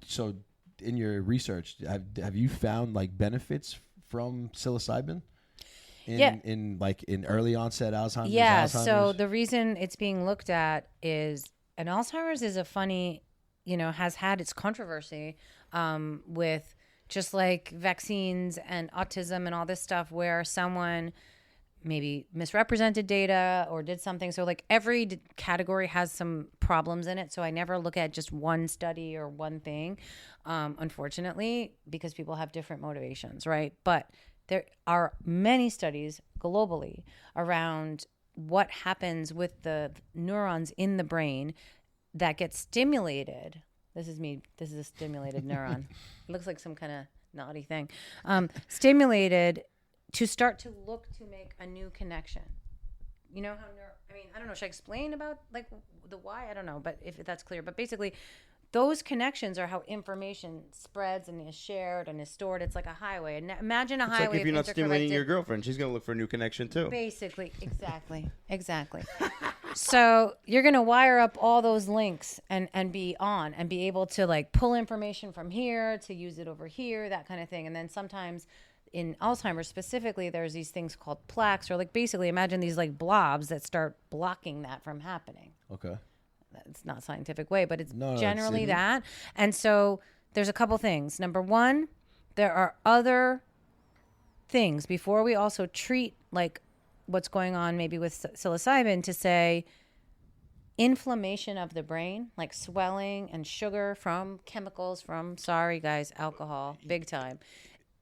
Speaker 4: So in your research, have you found like benefits from psilocybin? In early onset Alzheimer's.
Speaker 5: Yeah.
Speaker 4: Alzheimer's?
Speaker 5: So the reason it's being looked at is, and Alzheimer's is a funny, has had its controversy with just like vaccines and autism and all this stuff, where someone maybe misrepresented data or did something. So like every category has some problems in it. So I never look at just one study or one thing, unfortunately, because people have different motivations, right? But there are many studies globally around what happens with the neurons in the brain that get stimulated. This is me. This is a stimulated neuron. It looks like some kind of naughty thing. Stimulated to start to look to make a new connection. You know how I don't know. Should I explain about like the why? I don't know, but if that's clear. But basically, those connections are how information spreads and is shared and is stored. It's like a highway. And imagine a
Speaker 3: It's
Speaker 5: highway.
Speaker 3: like if you're not stimulating
Speaker 5: interconnected-
Speaker 3: your girlfriend, she's gonna look for a new connection too.
Speaker 5: Basically, exactly. So you're gonna wire up all those links and be on and be able to like pull information from here to use it over here, that kind of thing. And then sometimes in Alzheimer's specifically, there's these things called plaques, or like basically imagine these like blobs that start blocking that from happening.
Speaker 4: Okay.
Speaker 5: It's not a scientific way, but it's
Speaker 4: No,
Speaker 5: generally
Speaker 4: it's-
Speaker 5: that. And so there's a couple things. Number one, there are other things before we also treat like what's going on maybe with psilocybin, to say inflammation of the brain, like swelling and sugar from chemicals from, sorry guys, alcohol, big time.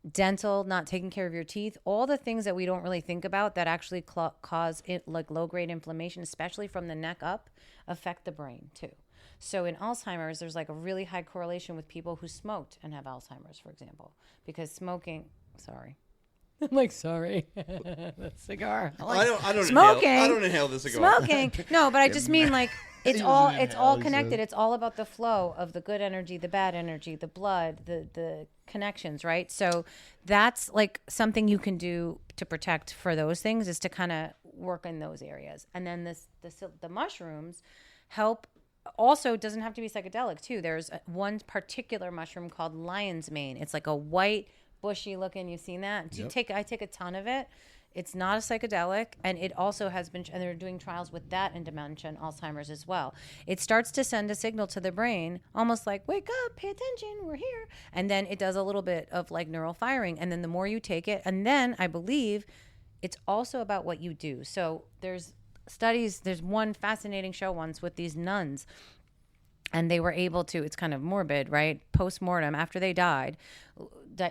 Speaker 5: Dental, not taking care of your teeth, all the things that we don't really think about that actually cause it, like low-grade inflammation, especially from the neck up, affect the brain too. So in Alzheimer's, there's like a really high correlation with people who smoked and have Alzheimer's, for example, because smoking, sorry. I'm like, sorry, the cigar.
Speaker 3: I don't
Speaker 5: smoking.
Speaker 3: I don't inhale the cigar.
Speaker 5: Smoking. No, but I just mean like it's
Speaker 4: He
Speaker 5: all
Speaker 4: doesn't
Speaker 5: it's
Speaker 4: inhale,
Speaker 5: all
Speaker 4: he
Speaker 5: connected.
Speaker 4: says.
Speaker 5: It's all about the flow of the good energy, the bad energy, the blood, the connections, right? So that's like something you can do to protect for those things, is to kind of work in those areas. And then the mushrooms help. Also, it doesn't have to be psychedelic too. There's one particular mushroom called lion's mane. It's like a white, bushy looking. You've seen that? I take a ton of it. It's not a psychedelic, and it also has been, and they're doing trials with that in dementia and Alzheimer's as well. It starts to send a signal to the brain, almost like, wake up, pay attention, we're here. And then it does a little bit of like neural firing. And then the more you take it, and then I believe it's also about what you do. So there's studies, there's one fascinating show once with these nuns, and they were able to, it's kind of morbid, right? Post-mortem, after they died,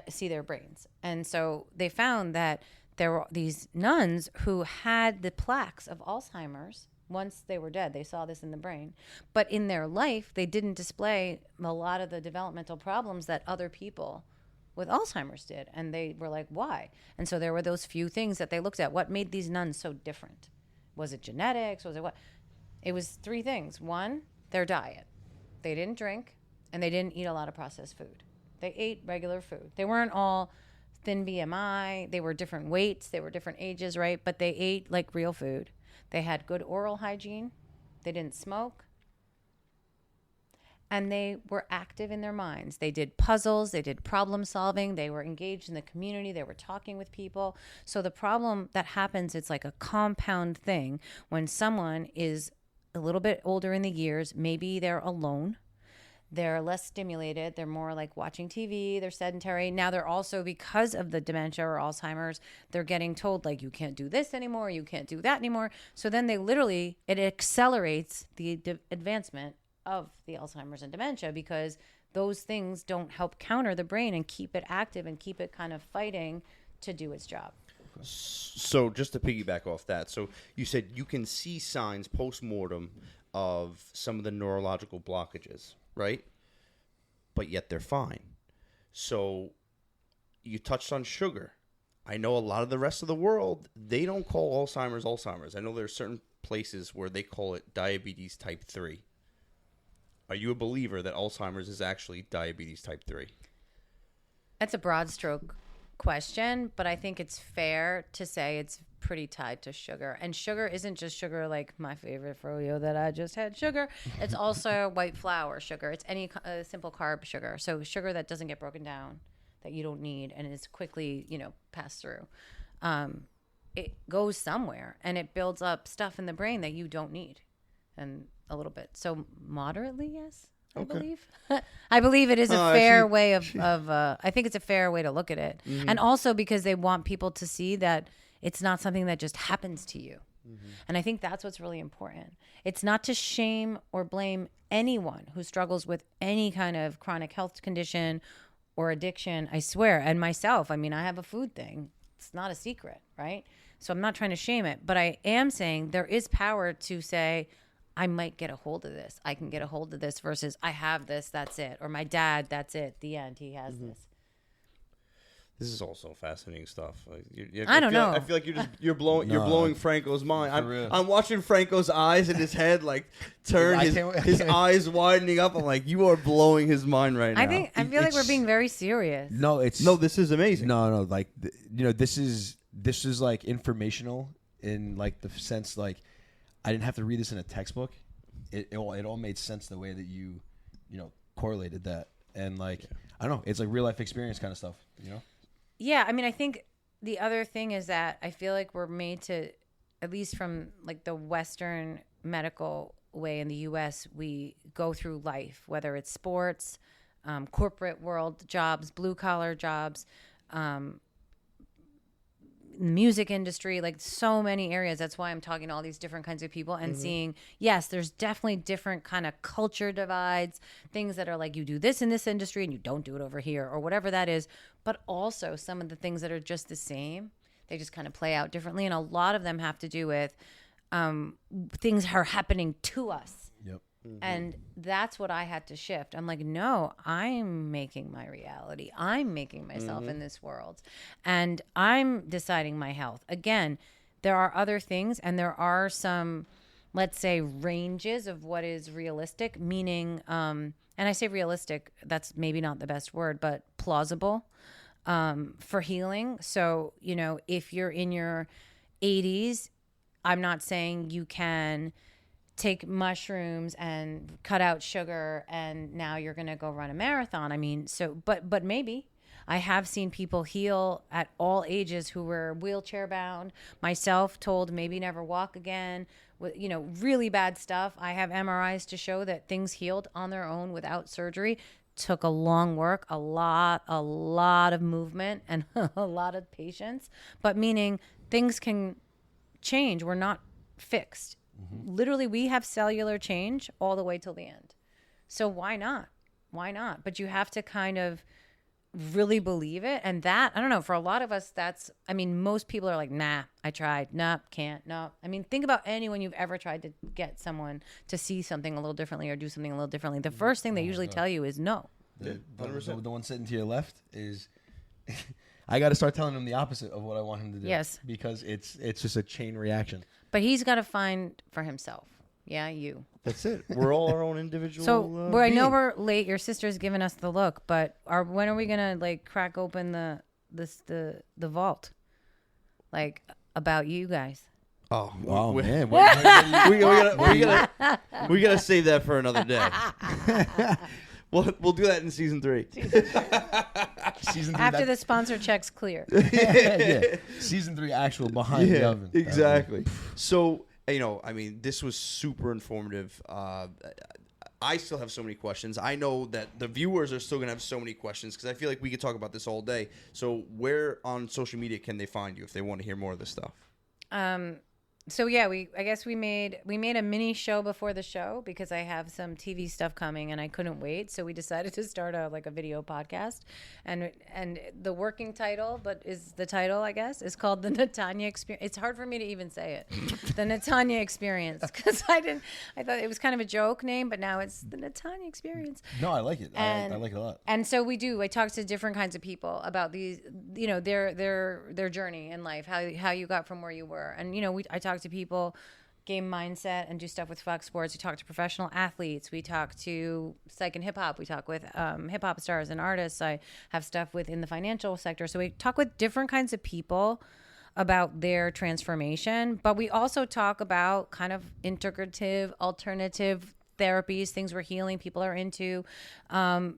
Speaker 5: see their brains. And so they found that there were these nuns who had the plaques of Alzheimer's once they were dead. They saw this in the brain. But in their life, they didn't display a lot of the developmental problems that other people with Alzheimer's did. And they were like, why? And so there were those few things that they looked at. What made these nuns so different? Was it genetics? Was it what? It was three things. One, their diet. They didn't drink, and they didn't eat a lot of processed food. They ate regular food. They weren't all thin BMI. They were different weights. They were different ages, right? But they ate like real food. They had good oral hygiene. They didn't smoke. And they were active in their minds. They did puzzles. They did problem solving. They were engaged in the community. They were talking with people. So the problem that happens, it's like a compound thing when someone is a little bit older in the years. Maybe they're alone. They're less stimulated. They're more like watching TV. They're sedentary. Now they're also, because of the dementia or Alzheimer's, they're getting told like, you can't do this anymore. You can't do that anymore. So then they literally, it accelerates the advancement of the Alzheimer's and dementia, because those things don't help counter the brain and keep it active and keep it kind of fighting to do its job.
Speaker 3: So just to piggyback off that, so you said you can see signs post-mortem of some of the neurological blockages, right? But yet they're fine. So you touched on sugar. I know a lot of the rest of the world, they don't call Alzheimer's. I know there's certain places where they call it diabetes type 3. Are you a believer that Alzheimer's is actually diabetes type 3?
Speaker 5: That's a broad stroke question, but I think it's fair to say it's pretty tied to sugar. And sugar isn't just sugar like my favorite froyo that I just had sugar. It's also white flour sugar. It's any simple carb sugar. So sugar that doesn't get broken down, that you don't need, and is quickly, passed through. It goes somewhere, and it builds up stuff in the brain that you don't need, and a little bit. So moderately, yes. I believe. I believe it is a fair way of I think it's a fair way to look at it. And also because they want people to see that it's not something that just happens to you. And I think that's what's really important. It's not to shame or blame anyone who struggles with any kind of chronic health condition or addiction, I swear. And myself, I mean, I have a food thing. It's not a secret, right? So I'm not trying to shame it, but I am saying there is power to say, I might get a hold of this. I can get a hold of this versus I have this, that's it. Or my dad, that's it. The end. He has this.
Speaker 3: This is also fascinating stuff.
Speaker 5: I don't know.
Speaker 3: I feel like you're blowing Franco's mind.
Speaker 4: real.
Speaker 3: I'm watching Franco's eyes in his head like turn, his eyes widening up. I'm like, you are blowing his mind right now.
Speaker 5: I feel like we're being very serious.
Speaker 4: No,
Speaker 3: this is amazing.
Speaker 4: No, like this is like informational in like the sense like I didn't have to read this in a textbook. It all made sense the way that you correlated that, and like I don't know, it's like real life experience kind of stuff,
Speaker 5: Yeah, I mean, I think the other thing is that I feel like we're made to, at least from like the Western medical way in the U.S., we go through life, whether it's sports, corporate world jobs, blue collar jobs, music industry, like so many areas. That's why I'm talking to all these different kinds of people and seeing, yes, there's definitely different kind of culture divides, things that are like you do this in this industry and you don't do it over here or whatever that is, but also some of the things that are just the same, they just kind of play out differently, and a lot of them have to do with things are happening to us.
Speaker 4: Yep.
Speaker 5: And that's what I had to shift. I'm like, no, I'm making my reality. I'm making myself in this world. And I'm deciding my health. Again, there are other things, and there are some, let's say, ranges of what is realistic, meaning, and I say realistic, that's maybe not the best word, but plausible for healing. So, if you're in your 80s, I'm not saying you can take mushrooms and cut out sugar and now you're going to go run a marathon. I mean, but maybe. I have seen people heal at all ages who were wheelchair bound. Myself told maybe never walk again with, really bad stuff. I have MRIs to show that things healed on their own without surgery. Took a long work, a lot of movement and a lot of patience, but meaning things can change. We're not fixed. Literally, we have cellular change all the way till the end. So why not? Why not? But you have to kind of really believe it. And that, I don't know, for a lot of us, most people are like, nah, I tried. Nah, can't. No. I mean, think about anyone you've ever tried to get someone to see something a little differently or do something a little differently. The first thing they usually tell you is no.
Speaker 4: The one sitting to your left is... I got to start telling him the opposite of what I want him to do.
Speaker 5: Yes.
Speaker 4: Because it's just a chain reaction.
Speaker 5: But he's got to find for himself. Yeah, you.
Speaker 3: That's it. We're all our own individual.
Speaker 5: So I know we're late. Your sister's giving us the look, but when are we gonna like crack open the vault, like about you guys?
Speaker 3: Oh,
Speaker 4: man!
Speaker 3: we gotta save that for another day. We'll do that in season 3.
Speaker 4: Season 3
Speaker 5: after the sponsor check's clear.
Speaker 4: yeah. Season 3 actual behind the oven.
Speaker 3: Exactly. So this was super informative. I still have so many questions. I know that the viewers are still gonna have so many questions because I feel like we could talk about this all day. So where on social media can they find you if they want to hear more of this stuff?
Speaker 5: So yeah, I guess we made a mini show before the show because I have some TV stuff coming and I couldn't wait. So we decided to start a video podcast, and the working title, but is the title, I guess, is called the Natanya Experience. It's hard for me to even say it, the Natanya Experience, because I thought it was kind of a joke name, but now it's the Natanya Experience.
Speaker 4: No, I like it. I like it a lot.
Speaker 5: And so I talk to different kinds of people about these, their journey in life, how you got from where you were, and I talk to people game mindset and do stuff with Fox Sports. We talk to professional athletes. We talk to psych and hip hop. We talk with hip hop stars and artists. I have stuff within the financial sector. So we talk with different kinds of people about their transformation, but we also talk about kind of integrative, alternative therapies, things we're healing, people are into,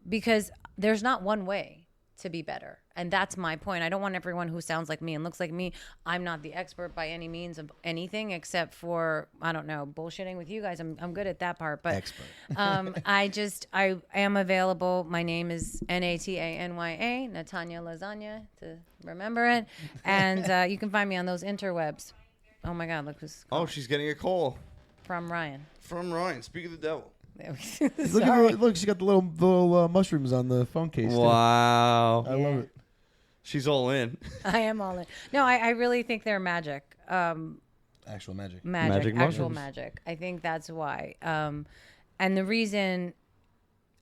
Speaker 5: because there's not one way to be better. And that's my point. I don't want everyone who sounds like me and looks like me. I'm not the expert by any means of anything except for, I don't know, bullshitting with you guys. I'm good at that part. But
Speaker 4: Expert.
Speaker 5: I am available. My name is Natanya, Natanya Lasagna, to remember it. And you can find me on those interwebs. Oh my God, look who's
Speaker 3: Oh, she's getting a call
Speaker 5: from Ryan.
Speaker 3: from Ryan. Speak of the devil.
Speaker 4: Look at her, look, she got the little mushrooms on the phone case. too.
Speaker 3: Wow.
Speaker 4: I love it.
Speaker 3: She's all in.
Speaker 5: I am all in. No, I really think they're magic.
Speaker 4: Actual magic.
Speaker 3: Magic
Speaker 5: Actual
Speaker 3: mushrooms.
Speaker 5: magic. I think that's why. And the reason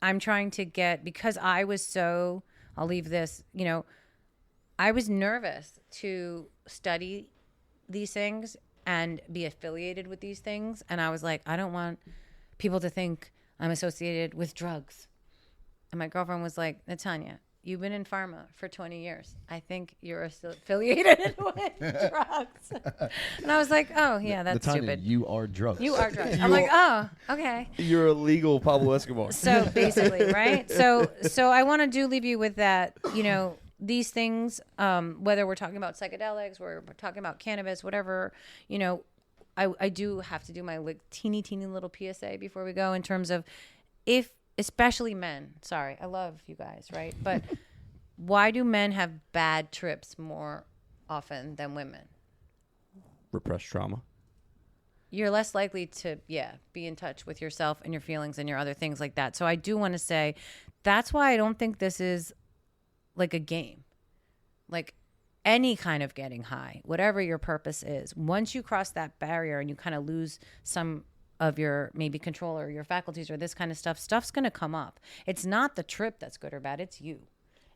Speaker 5: I'm trying to get, because I was so, I'll leave this, I was nervous to study these things and be affiliated with these things. And I was like, I don't want people to think I'm associated with drugs. And my girlfriend was like, Natanya, you've been in pharma for 20 years. I think you're affiliated with drugs. And I was like, oh, yeah, that's
Speaker 4: Natanya,
Speaker 5: stupid.
Speaker 4: you are drugs.
Speaker 5: You are drugs. I'm like, oh, okay.
Speaker 3: You're a legal Pablo Escobar.
Speaker 5: So basically, right? So I want to leave you with that, these things, whether we're talking about psychedelics, we're talking about cannabis, whatever, I do have to do my teeny little PSA before we go in terms of especially men. Sorry, I love you guys, right? But why do men have bad trips more often than women?
Speaker 3: Repressed trauma.
Speaker 5: You're less likely to, be in touch with yourself and your feelings and your other things like that. So I do want to say that's why I don't think this is like a game. Like any kind of getting high, whatever your purpose is, once you cross that barrier and you kind of lose some of your maybe control or your faculties or this kind of stuff's going to come up. It's not the trip that's good or bad. It's you.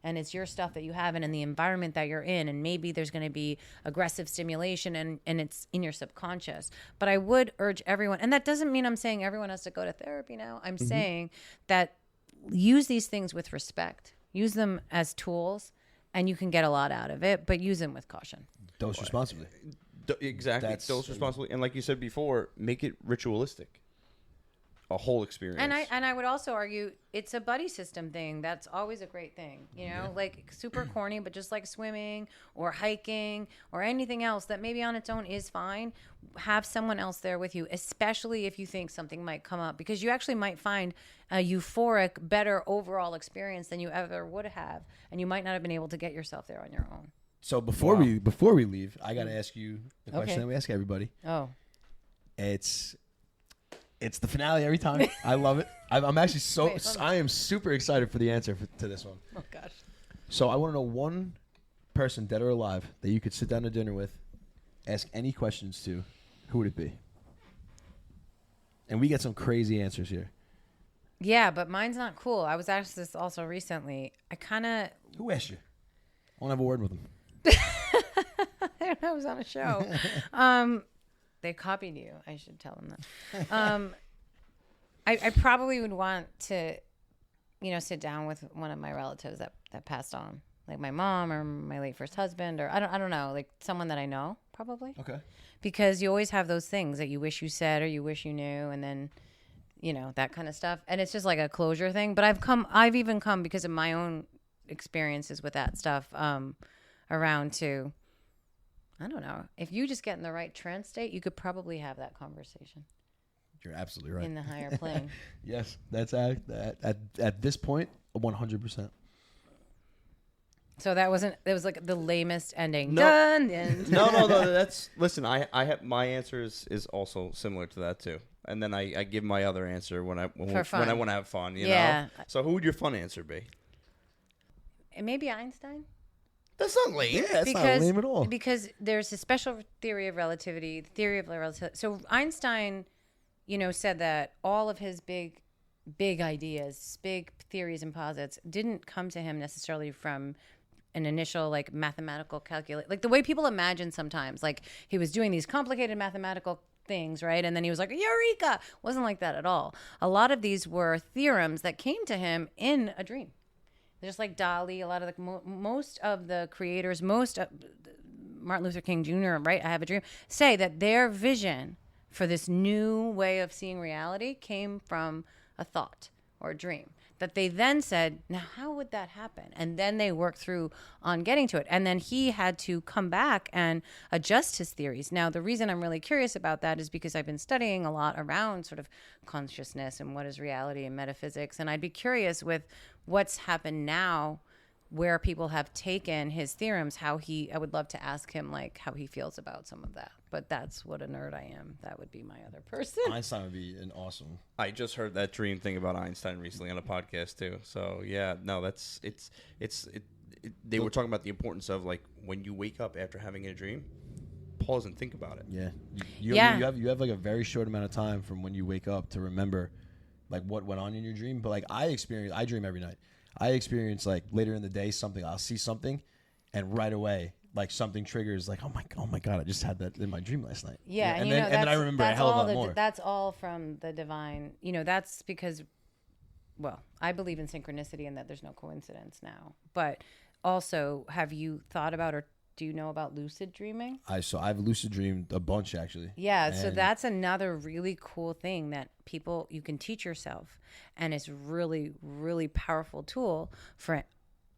Speaker 5: And it's your stuff that you have and in the environment that you're in. And maybe there's going to be aggressive stimulation and it's in your subconscious. But I would urge everyone, and that doesn't mean I'm saying everyone has to go to therapy now. I'm saying that use these things with respect. Use them as tools and you can get a lot out of it, but use them with caution.
Speaker 4: Dose responsibly.
Speaker 3: Exactly.
Speaker 4: That's-
Speaker 3: Dose responsibly. And like you said before, make it ritualistic. A whole experience.
Speaker 5: And I would also argue it's a buddy system thing. That's always a great thing, like super corny, but just like swimming or hiking or anything else that maybe on its own is fine. Have someone else there with you, especially if you think something might come up, because you actually might find a euphoric, better overall experience than you ever would have, and you might not have been able to get yourself there on your own.
Speaker 4: So before we leave, I got to ask you the question
Speaker 5: Okay.
Speaker 4: that we ask everybody.
Speaker 5: Oh,
Speaker 4: It's the finale every time. I love it. I'm actually
Speaker 5: Wait, hold on.
Speaker 4: I am super excited for the answer to this one.
Speaker 5: oh gosh.
Speaker 4: So I want to know one person, dead or alive, that you could sit down to dinner with, ask any questions to. Who would it be? And we get some crazy answers here.
Speaker 5: Yeah, but mine's not cool. I was asked this also recently.
Speaker 4: Who asked you? I want to have a word with them.
Speaker 5: I was on a show. They copied you. I should tell them that. I probably would want to, sit down with one of my relatives that passed on, like my mom or my late first husband, or I don't know, like someone that I know, probably.
Speaker 4: Okay.
Speaker 5: Because you always have those things that you wish you said or you wish you knew, and then, that kind of stuff. And it's just like a closure thing. But I've even come because of my own experiences with that stuff around to. I don't know. If you just get in the right trance state, you could probably have that conversation
Speaker 4: You're absolutely right.
Speaker 5: in the higher plane.
Speaker 4: Yes, that's at this point 100%.
Speaker 5: So that was like the lamest ending.
Speaker 3: No.
Speaker 5: Done. End.
Speaker 3: No. That's listen. I have my answer is also similar to that too. And then I give my other answer when I want to have fun. You
Speaker 5: Yeah.
Speaker 3: know. So who would your fun answer be?
Speaker 5: And maybe Einstein.
Speaker 3: That's not lame.
Speaker 4: Yeah, that's not lame at all.
Speaker 5: Because there's a special theory of relativity, the theory of relativity. So Einstein, said that all of his big ideas, big theories and posits didn't come to him necessarily from an initial like mathematical calculate, like the way people imagine sometimes, like he was doing these complicated mathematical things, right? And then he was like, Eureka! Wasn't like that at all. A lot of these were theorems that came to him in a dream. Just like Dali, a lot of the most of the creators, Martin Luther King Jr., right? I Have a Dream, say that their vision for this new way of seeing reality came from a thought or a dream. That they then said, now how would that happen? And then they worked through on getting to it. And then he had to come back and adjust his theories. Now, the reason I'm really curious about that is because I've been studying a lot around sort of consciousness and what is reality and metaphysics. And I'd be curious with what's happened now, where people have taken his theorems, I would love to ask him like how he feels about some of that. But that's what a nerd I am. That would be my other person.
Speaker 4: Einstein would be an awesome.
Speaker 3: I just heard that dream thing about Einstein recently on a podcast too. So yeah, no, they were talking about the importance of like when you wake up after having a dream, pause and think about it.
Speaker 4: Yeah.
Speaker 5: Yeah.
Speaker 4: You have like a very short amount of time from when you wake up to remember like what went on in your dream. But like I dream every night. I experience like later in the day I'll see something, and right away like something triggers like oh my god, I just had that in my dream last night.
Speaker 5: Yeah,
Speaker 4: and then I remember a hell of a lot more.
Speaker 5: That's all from the divine. That's because, well, I believe in synchronicity and that there's no coincidence now. But also, have you thought about or do you know about lucid dreaming?
Speaker 4: I've lucid dreamed a bunch actually.
Speaker 5: Yeah, so that's another really cool thing that you can teach yourself, and it's really, really powerful tool for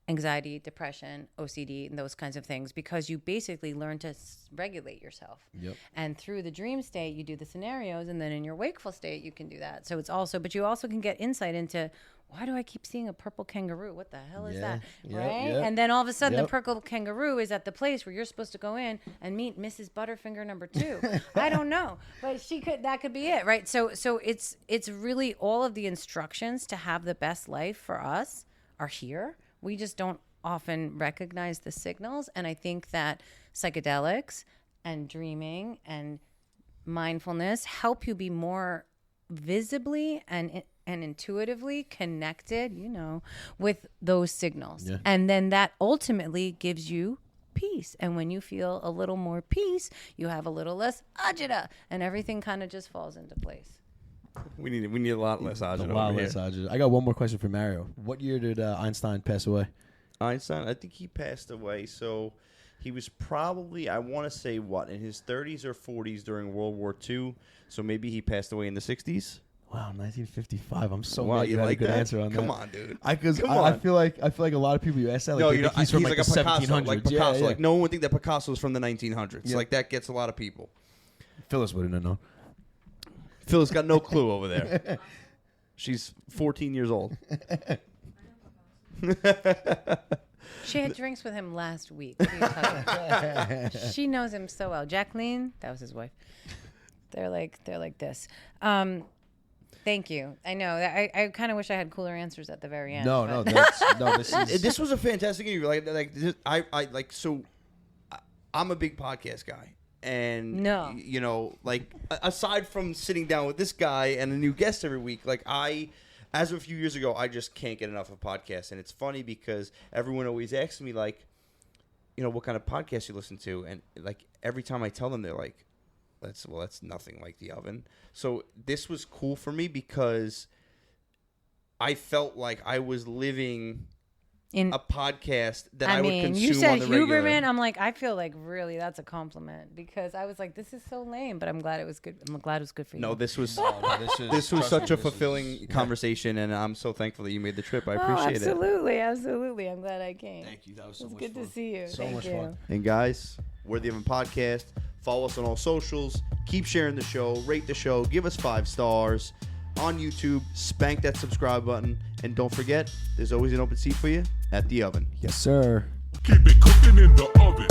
Speaker 5: anxiety, depression, OCD, and those kinds of things, because you basically learn to regulate yourself.
Speaker 4: Yep.
Speaker 5: And through the dream state, you do the scenarios, and then in your wakeful state, you can do that. So but you also can get insight into, why do I keep seeing a purple kangaroo? What the hell is that?
Speaker 4: Yep,
Speaker 5: right?
Speaker 4: yep,
Speaker 5: And then all of a sudden, the
Speaker 4: yep.
Speaker 5: purple kangaroo is at the place where you're supposed to go in and meet Mrs. Butterfinger number 2. I don't know, but that could be it, right? So it's really all of the instructions to have the best life for us are here. We just don't often recognize the signals. And I think that psychedelics and dreaming and mindfulness help you be more visibly and intuitively connected, with those signals.
Speaker 4: Yeah.
Speaker 5: And then that ultimately gives you peace. And when you feel a little more peace, you have a little less agita, and everything kind of just falls into place.
Speaker 3: We need a lot less agita.
Speaker 4: A lot
Speaker 3: over
Speaker 4: less
Speaker 3: here.
Speaker 4: agita. I got one more question for Mario. What year did Einstein pass away?
Speaker 3: Einstein, I think he passed away. So he was probably, I want to say, in his 30s or 40s during World War II. So maybe he passed away in the 60s.
Speaker 4: Wow, 1955. I'm so
Speaker 3: Wow,
Speaker 4: glad
Speaker 3: you
Speaker 4: had
Speaker 3: like
Speaker 4: a good
Speaker 3: that?
Speaker 4: answer on
Speaker 3: Come
Speaker 4: that.
Speaker 3: on, dude.
Speaker 4: I feel like a lot of people you ask that like they think he's from like
Speaker 3: like
Speaker 4: the
Speaker 3: a Picasso,
Speaker 4: 1700s.
Speaker 3: like Picasso.
Speaker 4: Yeah.
Speaker 3: Like no one would think that Picasso was from the 1900s.
Speaker 4: Yeah.
Speaker 3: Like that gets a lot of people.
Speaker 4: Phyllis wouldn't have known.
Speaker 3: Phyllis got no clue over there. She's 14 years old.
Speaker 5: She had drinks with him last week. She knows him so well. Jacqueline, that was his wife. They're like this. Thank you. I know. I kind of wish I had cooler answers at the very end.
Speaker 4: No,
Speaker 5: but-
Speaker 3: This was a fantastic interview. I'm a big podcast guy. And, aside from sitting down with this guy and a new guest every week, as of a few years ago, I just can't get enough of podcasts. And it's funny because everyone always asks me, what kind of podcast you listen to? And, every time I tell them, they're like, that's nothing like The Oven. So this was cool for me because I felt like I was living in a podcast that I would consume
Speaker 5: you said
Speaker 3: on the regular.
Speaker 5: Huberman. I'm like, I feel like really that's a compliment because I was like, this is so lame, but I'm glad it was good. I'm glad it was good for you.
Speaker 3: No, this was such a fulfilling conversation, and I'm so thankful that you made the trip. I appreciate it.
Speaker 5: Absolutely. I'm glad I came.
Speaker 4: Thank you. That was so
Speaker 5: It's
Speaker 4: much
Speaker 5: good
Speaker 4: fun.
Speaker 5: to see you.
Speaker 4: So
Speaker 5: Thank
Speaker 4: much
Speaker 5: you.
Speaker 4: fun.
Speaker 3: And guys, we're the Oven Podcast. Follow us on all socials. Keep sharing the show. Rate the show. Give us 5 stars on YouTube. Spank that subscribe button. And don't forget, there's always an open seat for you at The Oven.
Speaker 4: Yes, sir.
Speaker 1: Keep it cooking in the oven.